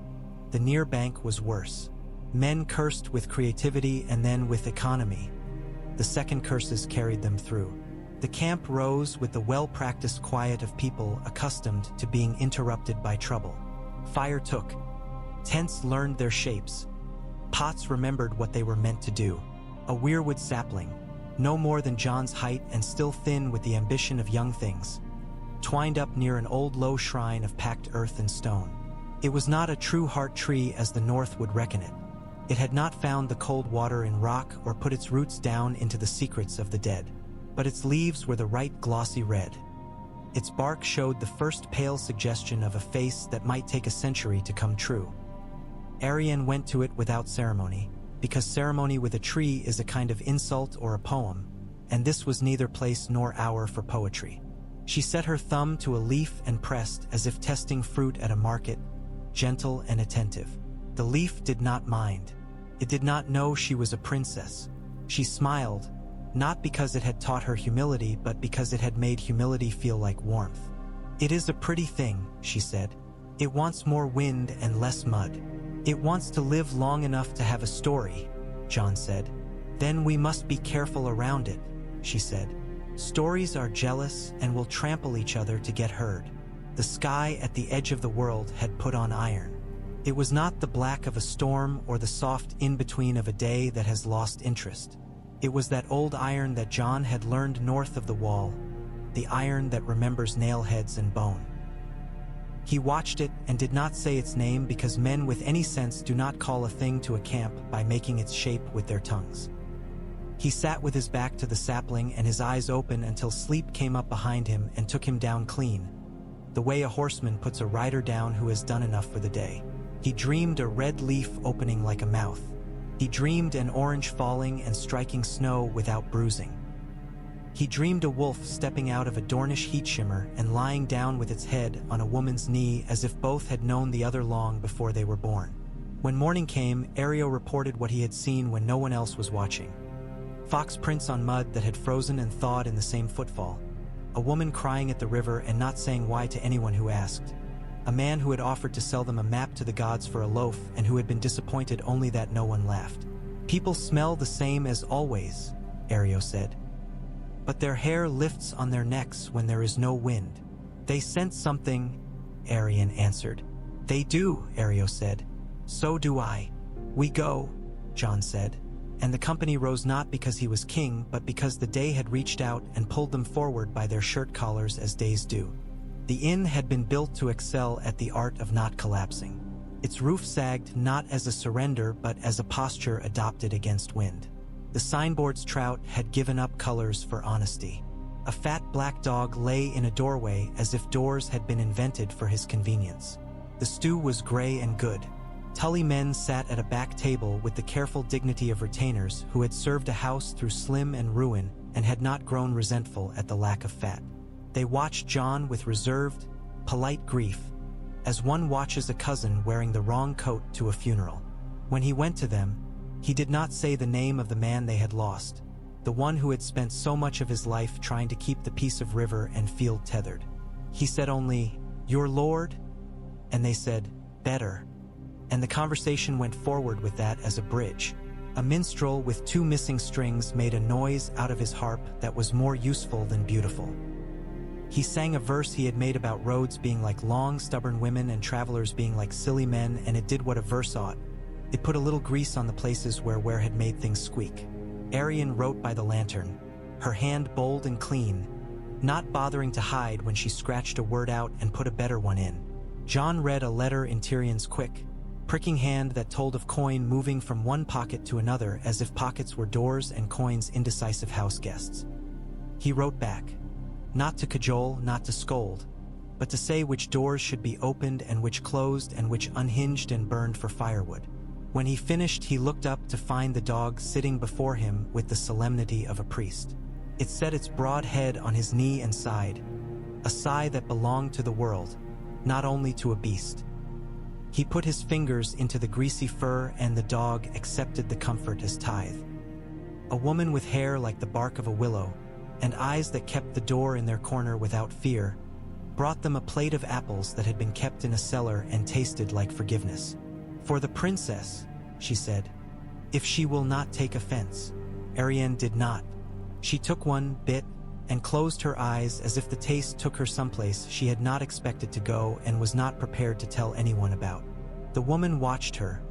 Speaker 1: The near bank was worse. Men cursed with creativity and then with economy. The second curses carried them through. The camp rose with the well-practiced quiet of people accustomed to being interrupted by trouble. Fire took. Tents learned their shapes. Pots remembered what they were meant to do. A weirwood sapling, no more than Jon's height and still thin with the ambition of young things, twined up near an old low shrine of packed earth and stone. It was not a true heart tree as the North would reckon it. It had not found the cold water in rock or put its roots down into the secrets of the dead. But its leaves were the right glossy red. Its bark showed the first pale suggestion of a face that might take a century to come true. Arianne went to it without ceremony, because ceremony with a tree is a kind of insult or a poem, and this was neither place nor hour for poetry. She set her thumb to a leaf and pressed as if testing fruit at a market, gentle and attentive. The leaf did not mind. It did not know she was a princess. She smiled, not because it had taught her humility, but because it had made humility feel like warmth. "It is a pretty thing," she said. "It wants more wind and less mud. It wants to live long enough to have a story," Jon said. "Then we must be careful around it," she said. "Stories are jealous and will trample each other to get heard." The sky at the edge of the world had put on iron. It was not the black of a storm or the soft in-between of a day that has lost interest. It was that old iron that Jon had learned north of the wall, the iron that remembers nail heads and bone. He watched it and did not say its name because men with any sense do not call a thing to a camp by making its shape with their tongues. He sat with his back to the sapling and his eyes open until sleep came up behind him and took him down clean, the way a horseman puts a rider down who has done enough for the day. He dreamed a red leaf opening like a mouth. He dreamed an orange falling and striking snow without bruising. He dreamed a wolf stepping out of a Dornish heat shimmer and lying down with its head on a woman's knee as if both had known the other long before they were born. When morning came, Ario reported what he had seen when no one else was watching. Fox prints on mud that had frozen and thawed in the same footfall. A woman crying at the river and not saying why to anyone who asked. A man who had offered to sell them a map to the gods for a loaf and who had been disappointed only that no one laughed. "People smell the same as always," Ario said. "But their hair lifts on their necks when there is no wind. They sense something," Arianne answered. "They do," Ario said. "So do I." "We go," Jon said. And the company rose not because he was king, but because the day had reached out and pulled them forward by their shirt collars as days do. The inn had been built to excel at the art of not collapsing. Its roof sagged not as a surrender but as a posture adopted against wind. The signboard's trout had given up colors for honesty. A fat black dog lay in a doorway as if doors had been invented for his convenience. The stew was gray and good. Tully men sat at a back table with the careful dignity of retainers who had served a house through slim and ruin and had not grown resentful at the lack of fat. They watched Jon with reserved, polite grief, as one watches a cousin wearing the wrong coat to a funeral. When he went to them, he did not say the name of the man they had lost, the one who had spent so much of his life trying to keep the piece of river and field tethered. He said only, "Your lord?" And they said, "Better." And the conversation went forward with that as a bridge. A minstrel with 2 missing strings made a noise out of his harp that was more useful than beautiful. He sang a verse he had made about roads being like long, stubborn women and travelers being like silly men, and it did what a verse ought. It put a little grease on the places where had made things squeak. Arianne wrote by the lantern, her hand bold and clean, not bothering to hide when she scratched a word out and put a better one in. Jon read a letter in Tyrion's quick, pricking hand that told of coin moving from one pocket to another as if pockets were doors and coins indecisive house guests. He wrote back, not to cajole, not to scold, but to say which doors should be opened and which closed and which unhinged and burned for firewood. When he finished, he looked up to find the dog sitting before him with the solemnity of a priest. It set its broad head on his knee and sighed, a sigh that belonged to the world, not only to a beast. He put his fingers into the greasy fur, and the dog accepted the comfort as tithe. A woman with hair like the bark of a willow, and eyes that kept the door in their corner without fear, brought them a plate of apples that had been kept in a cellar and tasted like forgiveness. "For the princess," she said, "if she will not take offense." Arianne did not. She took one, bit, and closed her eyes as if the taste took her someplace she had not expected to go and was not prepared to tell anyone about. The woman watched her,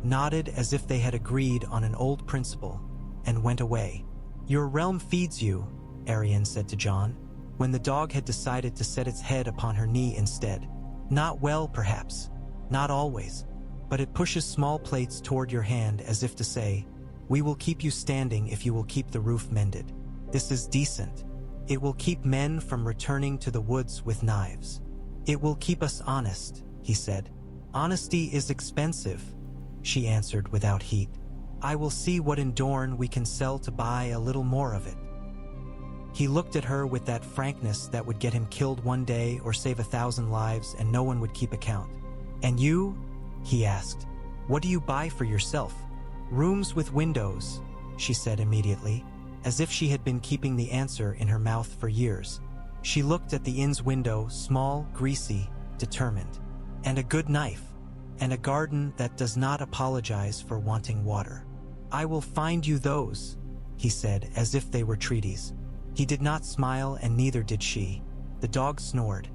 Speaker 1: nodded as if they had agreed on an old principle, and went away. "Your realm feeds you," Arianne said to Jon, when the dog had decided to set its head upon her knee instead. "Not well, perhaps, not always, but it pushes small plates toward your hand as if to say, 'We will keep you standing if you will keep the roof mended.' This is decent. It will keep men from returning to the woods with knives. It will keep us honest," he said. "Honesty is expensive," she answered without heat. "I will see what in Dorne we can sell to buy a little more of it." He looked at her with that frankness that would get him killed one day or save 1,000 lives and no one would keep account. "And you?" he asked. "What do you buy for yourself?" "Rooms with windows," she said immediately, as if she had been keeping the answer in her mouth for years. She looked at the inn's window, small, greasy, determined. "And a good knife, and a garden that does not apologize for wanting water." "I will find you those," he said, as if they were treaties. He did not smile, and neither did she. The dog snored.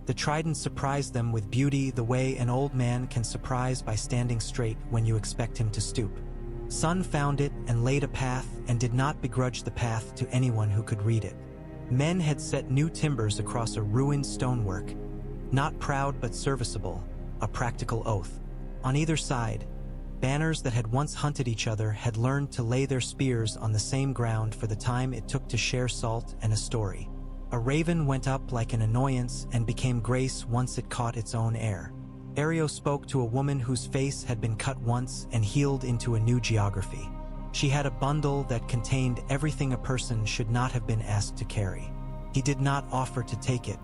Speaker 1: The Trident surprised them with beauty the way an old man can surprise by standing straight when you expect him to stoop. Sun found it and laid a path and did not begrudge the path to anyone who could read it. Men had set new timbers across a ruined stonework, not proud but serviceable, a practical oath. On either side, banners that had once hunted each other had learned to lay their spears on the same ground for the time it took to share salt and a story. A raven went up like an annoyance and became grace once it caught its own air. Areo spoke to a woman whose face had been cut once and healed into a new geography. She had a bundle that contained everything a person should not have been asked to carry. He did not offer to take it.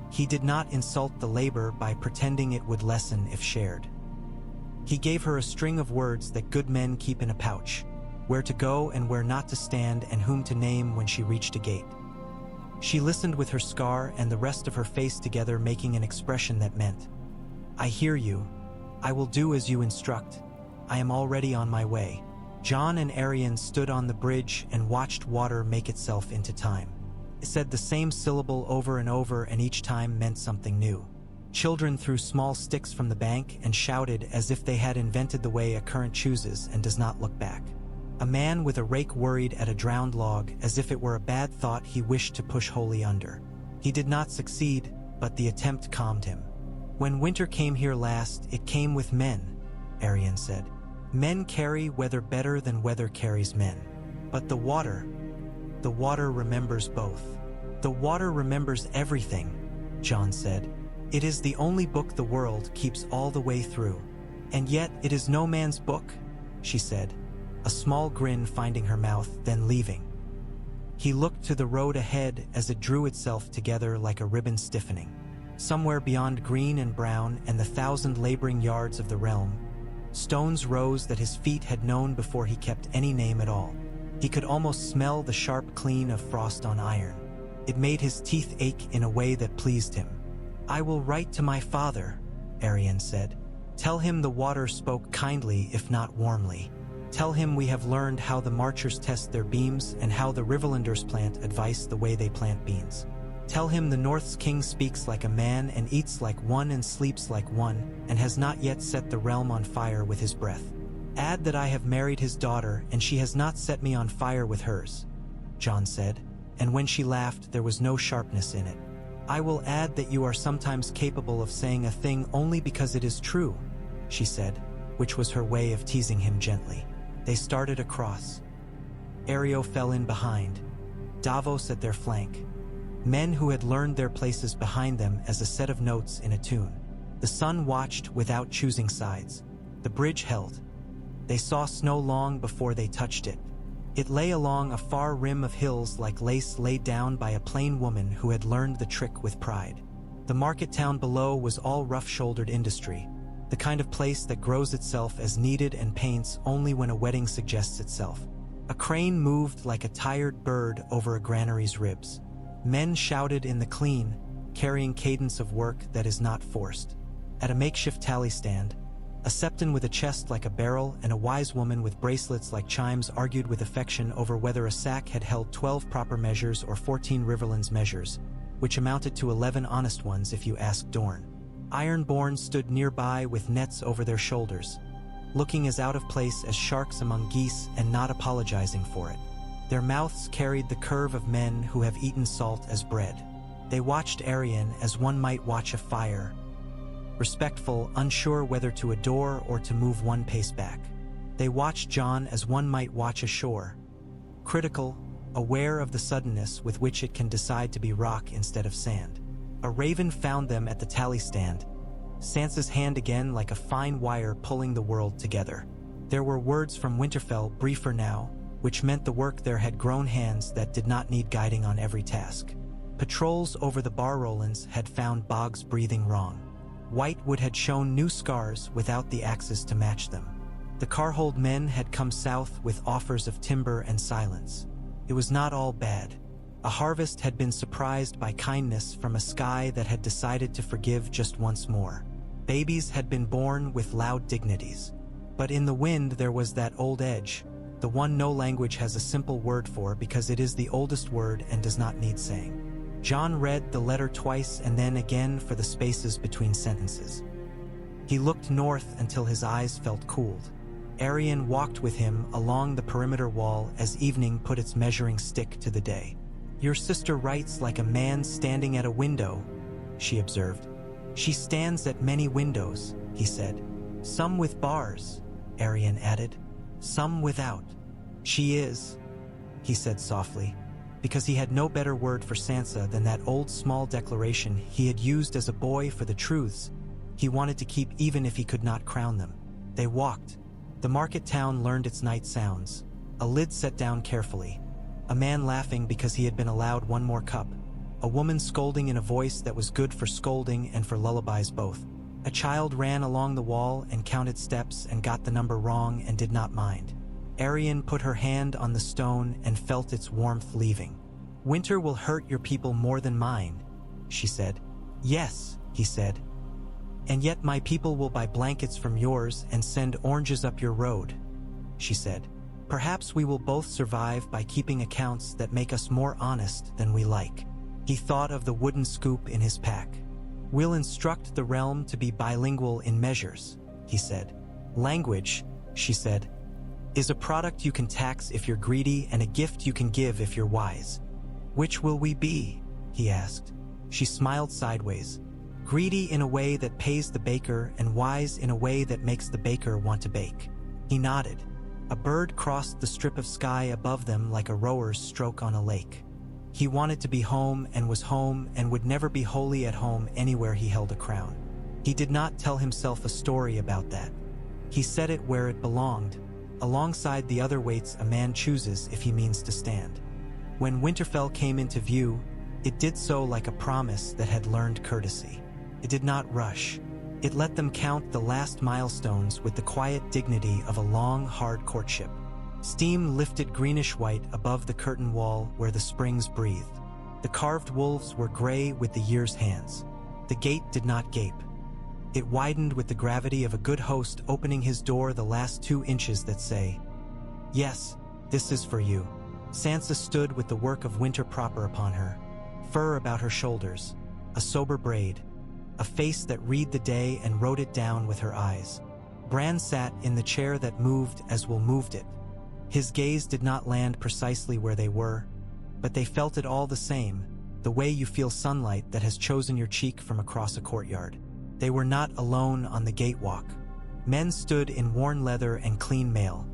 Speaker 1: He did not insult the labor by pretending it would lessen if shared. He gave her a string of words that good men keep in a pouch, where to go and where not to stand and whom to name when she reached a gate. She listened with her scar and the rest of her face together, making an expression that meant, "I hear you. I will do as you instruct. I am already on my way." Jon and Arianne stood on the bridge and watched water make itself into time. It said the same syllable over and over, and each time meant something new. Children threw small sticks from the bank and shouted as if they had invented the way a current chooses and does not look back. A man with a rake worried at a drowned log as if it were a bad thought he wished to push wholly under. He did not succeed, but the attempt calmed him. "When winter came here last, it came with men," Arianne said. "Men carry weather better than weather carries men. But the water remembers both." "The water remembers everything," Jon said. "It is the only book the world keeps all the way through. And yet it is no man's book," she said, a small grin finding her mouth, then leaving. He looked to the road ahead as it drew itself together like a ribbon stiffening. Somewhere beyond green and brown and the 1,000 laboring yards of the realm, stones rose that his feet had known before he kept any name at all. He could almost smell the sharp clean of frost on iron. It made his teeth ache in a way that pleased him. "I will write to my father," Arianne said. "Tell him the water spoke kindly if not warmly. Tell him we have learned how the Marchers test their beams and how the Riverlanders plant advice the way they plant beans. Tell him the North's king speaks like a man and eats like one and sleeps like one and has not yet set the realm on fire with his breath. Add that I have married his daughter and she has not set me on fire with hers," Jon said, and when she laughed there was no sharpness in it. "I will add that you are sometimes capable of saying a thing only because it is true," she said, which was her way of teasing him gently. They started across. Areo fell in behind, Davos at their flank. Men who had learned their places behind them as a set of notes in a tune. The sun watched without choosing sides. The bridge held. They saw snow long before they touched it. It lay along a far rim of hills like lace laid down by a plain woman who had learned the trick with pride. The market town below was all rough-shouldered industry, the kind of place that grows itself as needed and paints only when a wedding suggests itself. A crane moved like a tired bird over a granary's ribs. Men shouted in the clean, carrying cadence of work that is not forced. At a makeshift tally stand, a septon with a chest like a barrel and a wise woman with bracelets like chimes argued with affection over whether a sack had held 12 proper measures or 14 Riverlands measures, which amounted to 11 honest ones if you asked Dorne. Ironborn stood nearby with nets over their shoulders, looking as out of place as sharks among geese and not apologizing for it. Their mouths carried the curve of men who have eaten salt as bread. They watched Arianne as one might watch a fire, respectful, unsure whether to adore or to move one pace back. They watched Jon as one might watch a shore, critical, aware of the suddenness with which it can decide to be rock instead of sand. A raven found them at the tally stand, Sansa's hand again like a fine wire pulling the world together. There were words from Winterfell, briefer now, which meant the work there had grown hands that did not need guiding on every task. Patrols over the bar Rolands had found Boggs breathing wrong. Whitewood had shown new scars without the axes to match them. The Carhold men had come south with offers of timber and silence. It was not all bad. A harvest had been surprised by kindness from a sky that had decided to forgive just once more. Babies had been born with loud dignities. But in the wind there was that old edge, the one no language has a simple word for because it is the oldest word and does not need saying. Jon read the letter twice and then again for the spaces between sentences. He looked north until his eyes felt cooled. Arianne walked with him along the perimeter wall as evening put its measuring stick to the day. "Your sister writes like a man standing at a window," she observed. "She stands at many windows," he said. "Some with bars," Arianne added. "Some without." "She is," he said softly, because he had no better word for Sansa than that old small declaration he had used as a boy for the truths he wanted to keep even if he could not crown them. They walked. The market town learned its night sounds. A lid set down carefully. A man laughing because he had been allowed one more cup. A woman scolding in a voice that was good for scolding and for lullabies both. A child ran along the wall and counted steps and got the number wrong and did not mind. Arianne put her hand on the stone and felt its warmth leaving. "Winter will hurt your people more than mine," she said. "Yes," he said. "And yet my people will buy blankets from yours and send oranges up your road," she said. "Perhaps we will both survive by keeping accounts that make us more honest than we like." He thought of the wooden scoop in his pack. "We'll instruct the realm to be bilingual in measures," he said. "Language," she said, "is a product you can tax if you're greedy and a gift you can give if you're wise." "Which will we be?" he asked. She smiled sideways. "Greedy in a way that pays the baker and wise in a way that makes the baker want to bake." He nodded. A bird crossed the strip of sky above them like a rower's stroke on a lake. He wanted to be home and was home and would never be wholly at home anywhere he held a crown. He did not tell himself a story about that. He set it where it belonged, alongside the other weights a man chooses if he means to stand. When Winterfell came into view, it did so like a promise that had learned courtesy. It did not rush. It let them count the last milestones with the quiet dignity of a long, hard courtship. Steam lifted greenish-white above the curtain wall where the springs breathed. The carved wolves were gray with the year's hands. The gate did not gape. It widened with the gravity of a good host opening his door the last 2 inches that say, "Yes, this is for you." Sansa stood with the work of winter proper upon her, fur about her shoulders, a sober braid, a face that read the day and wrote it down with her eyes. Bran sat in the chair that moved as Will moved it. His gaze did not land precisely where they were, but they felt it all the same, the way you feel sunlight that has chosen your cheek from across a courtyard. They were not alone on the gatewalk. Men stood in worn leather and clean mail.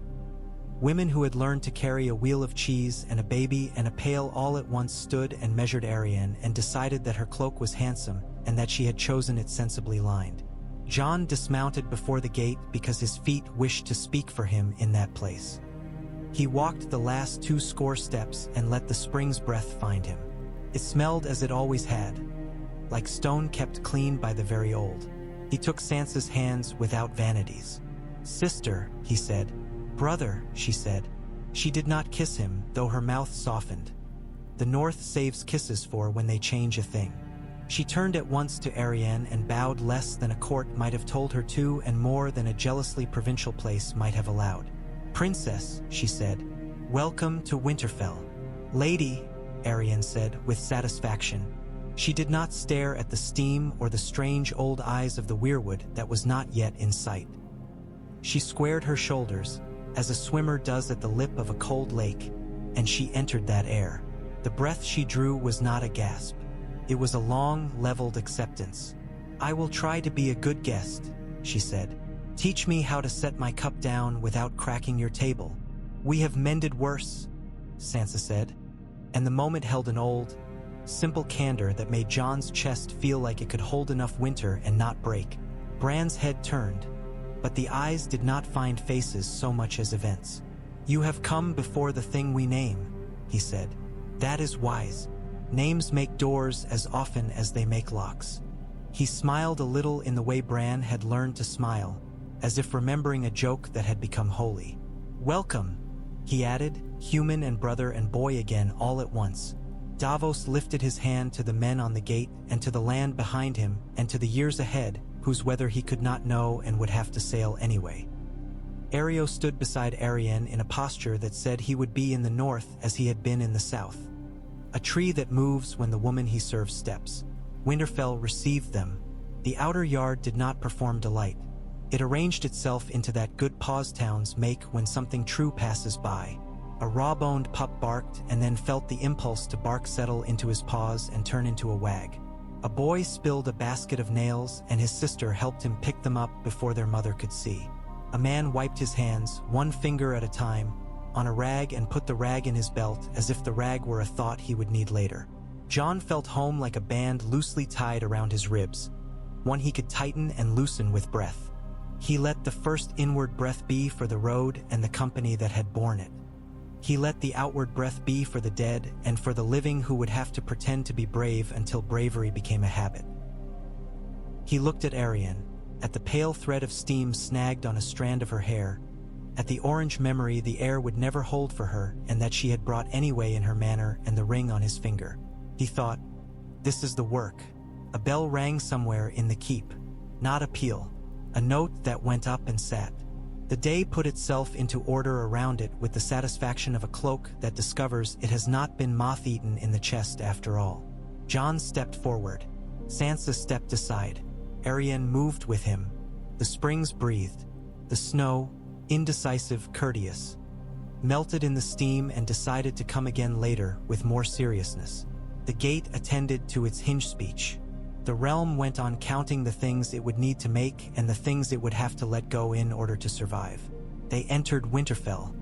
Speaker 1: Women who had learned to carry a wheel of cheese and a baby and a pail all at once stood and measured Arianne and decided that her cloak was handsome and that she had chosen it sensibly lined. Jon dismounted before the gate because his feet wished to speak for him in that place. He walked the last 20 steps and let the spring's breath find him. It smelled as it always had, like stone kept clean by the very old. He took Sansa's hands without vanities. "Sister," he said. "Brother," she said. She did not kiss him, though her mouth softened. The North saves kisses for when they change a thing. She turned at once to Arianne and bowed less than a court might have told her to and more than a jealously provincial place might have allowed. "Princess," she said, "welcome to Winterfell." "Lady," Arianne said with satisfaction. She did not stare at the steam or the strange old eyes of the weirwood that was not yet in sight. She squared her shoulders, as a swimmer does at the lip of a cold lake, and she entered that air. The breath she drew was not a gasp. It was a long, leveled acceptance. "I will try to be a good guest," she said. "Teach me how to set my cup down without cracking your table." "We have mended worse," Sansa said, and the moment held an old, simple candor that made Jon's chest feel like it could hold enough winter and not break. Bran's head turned, but the eyes did not find faces so much as events. "You have come before the thing we name," he said. "That is wise. Names make doors as often as they make locks." He smiled a little in the way Bran had learned to smile, as if remembering a joke that had become holy. "Welcome," he added, human and brother and boy again all at once. Davos lifted his hand to the men on the gate and to the land behind him and to the years ahead, whose weather he could not know and would have to sail anyway. Areo stood beside Arianne in a posture that said he would be in the north as he had been in the south. A tree that moves when the woman he serves steps. Winterfell received them. The outer yard did not perform delight. It arranged itself into that good paws towns make when something true passes by. A raw-boned pup barked and then felt the impulse to bark settle into his paws and turn into a wag. A boy spilled a basket of nails and his sister helped him pick them up before their mother could see. A man wiped his hands, one finger at a time, on a rag and put the rag in his belt as if the rag were a thought he would need later. Jon felt home like a band loosely tied around his ribs, one he could tighten and loosen with breath. He let the first inward breath be for the road and the company that had borne it. He let the outward breath be for the dead and for the living who would have to pretend to be brave until bravery became a habit. He looked at Arianne, at the pale thread of steam snagged on a strand of her hair, at the orange memory the air would never hold for her and that she had brought anyway in her manner and the ring on his finger. He thought, this is the work. A bell rang somewhere in the keep, not a peal, a note that went up and sat. The day put itself into order around it with the satisfaction of a cloak that discovers it has not been moth-eaten in the chest after all. Jon stepped forward. Sansa stepped aside. Arianne moved with him. The springs breathed. The snow, indecisive, courteous, melted in the steam and decided to come again later with more seriousness. The gate attended to its hinge speech. The realm went on counting the things it would need to make and the things it would have to let go in order to survive. They entered Winterfell.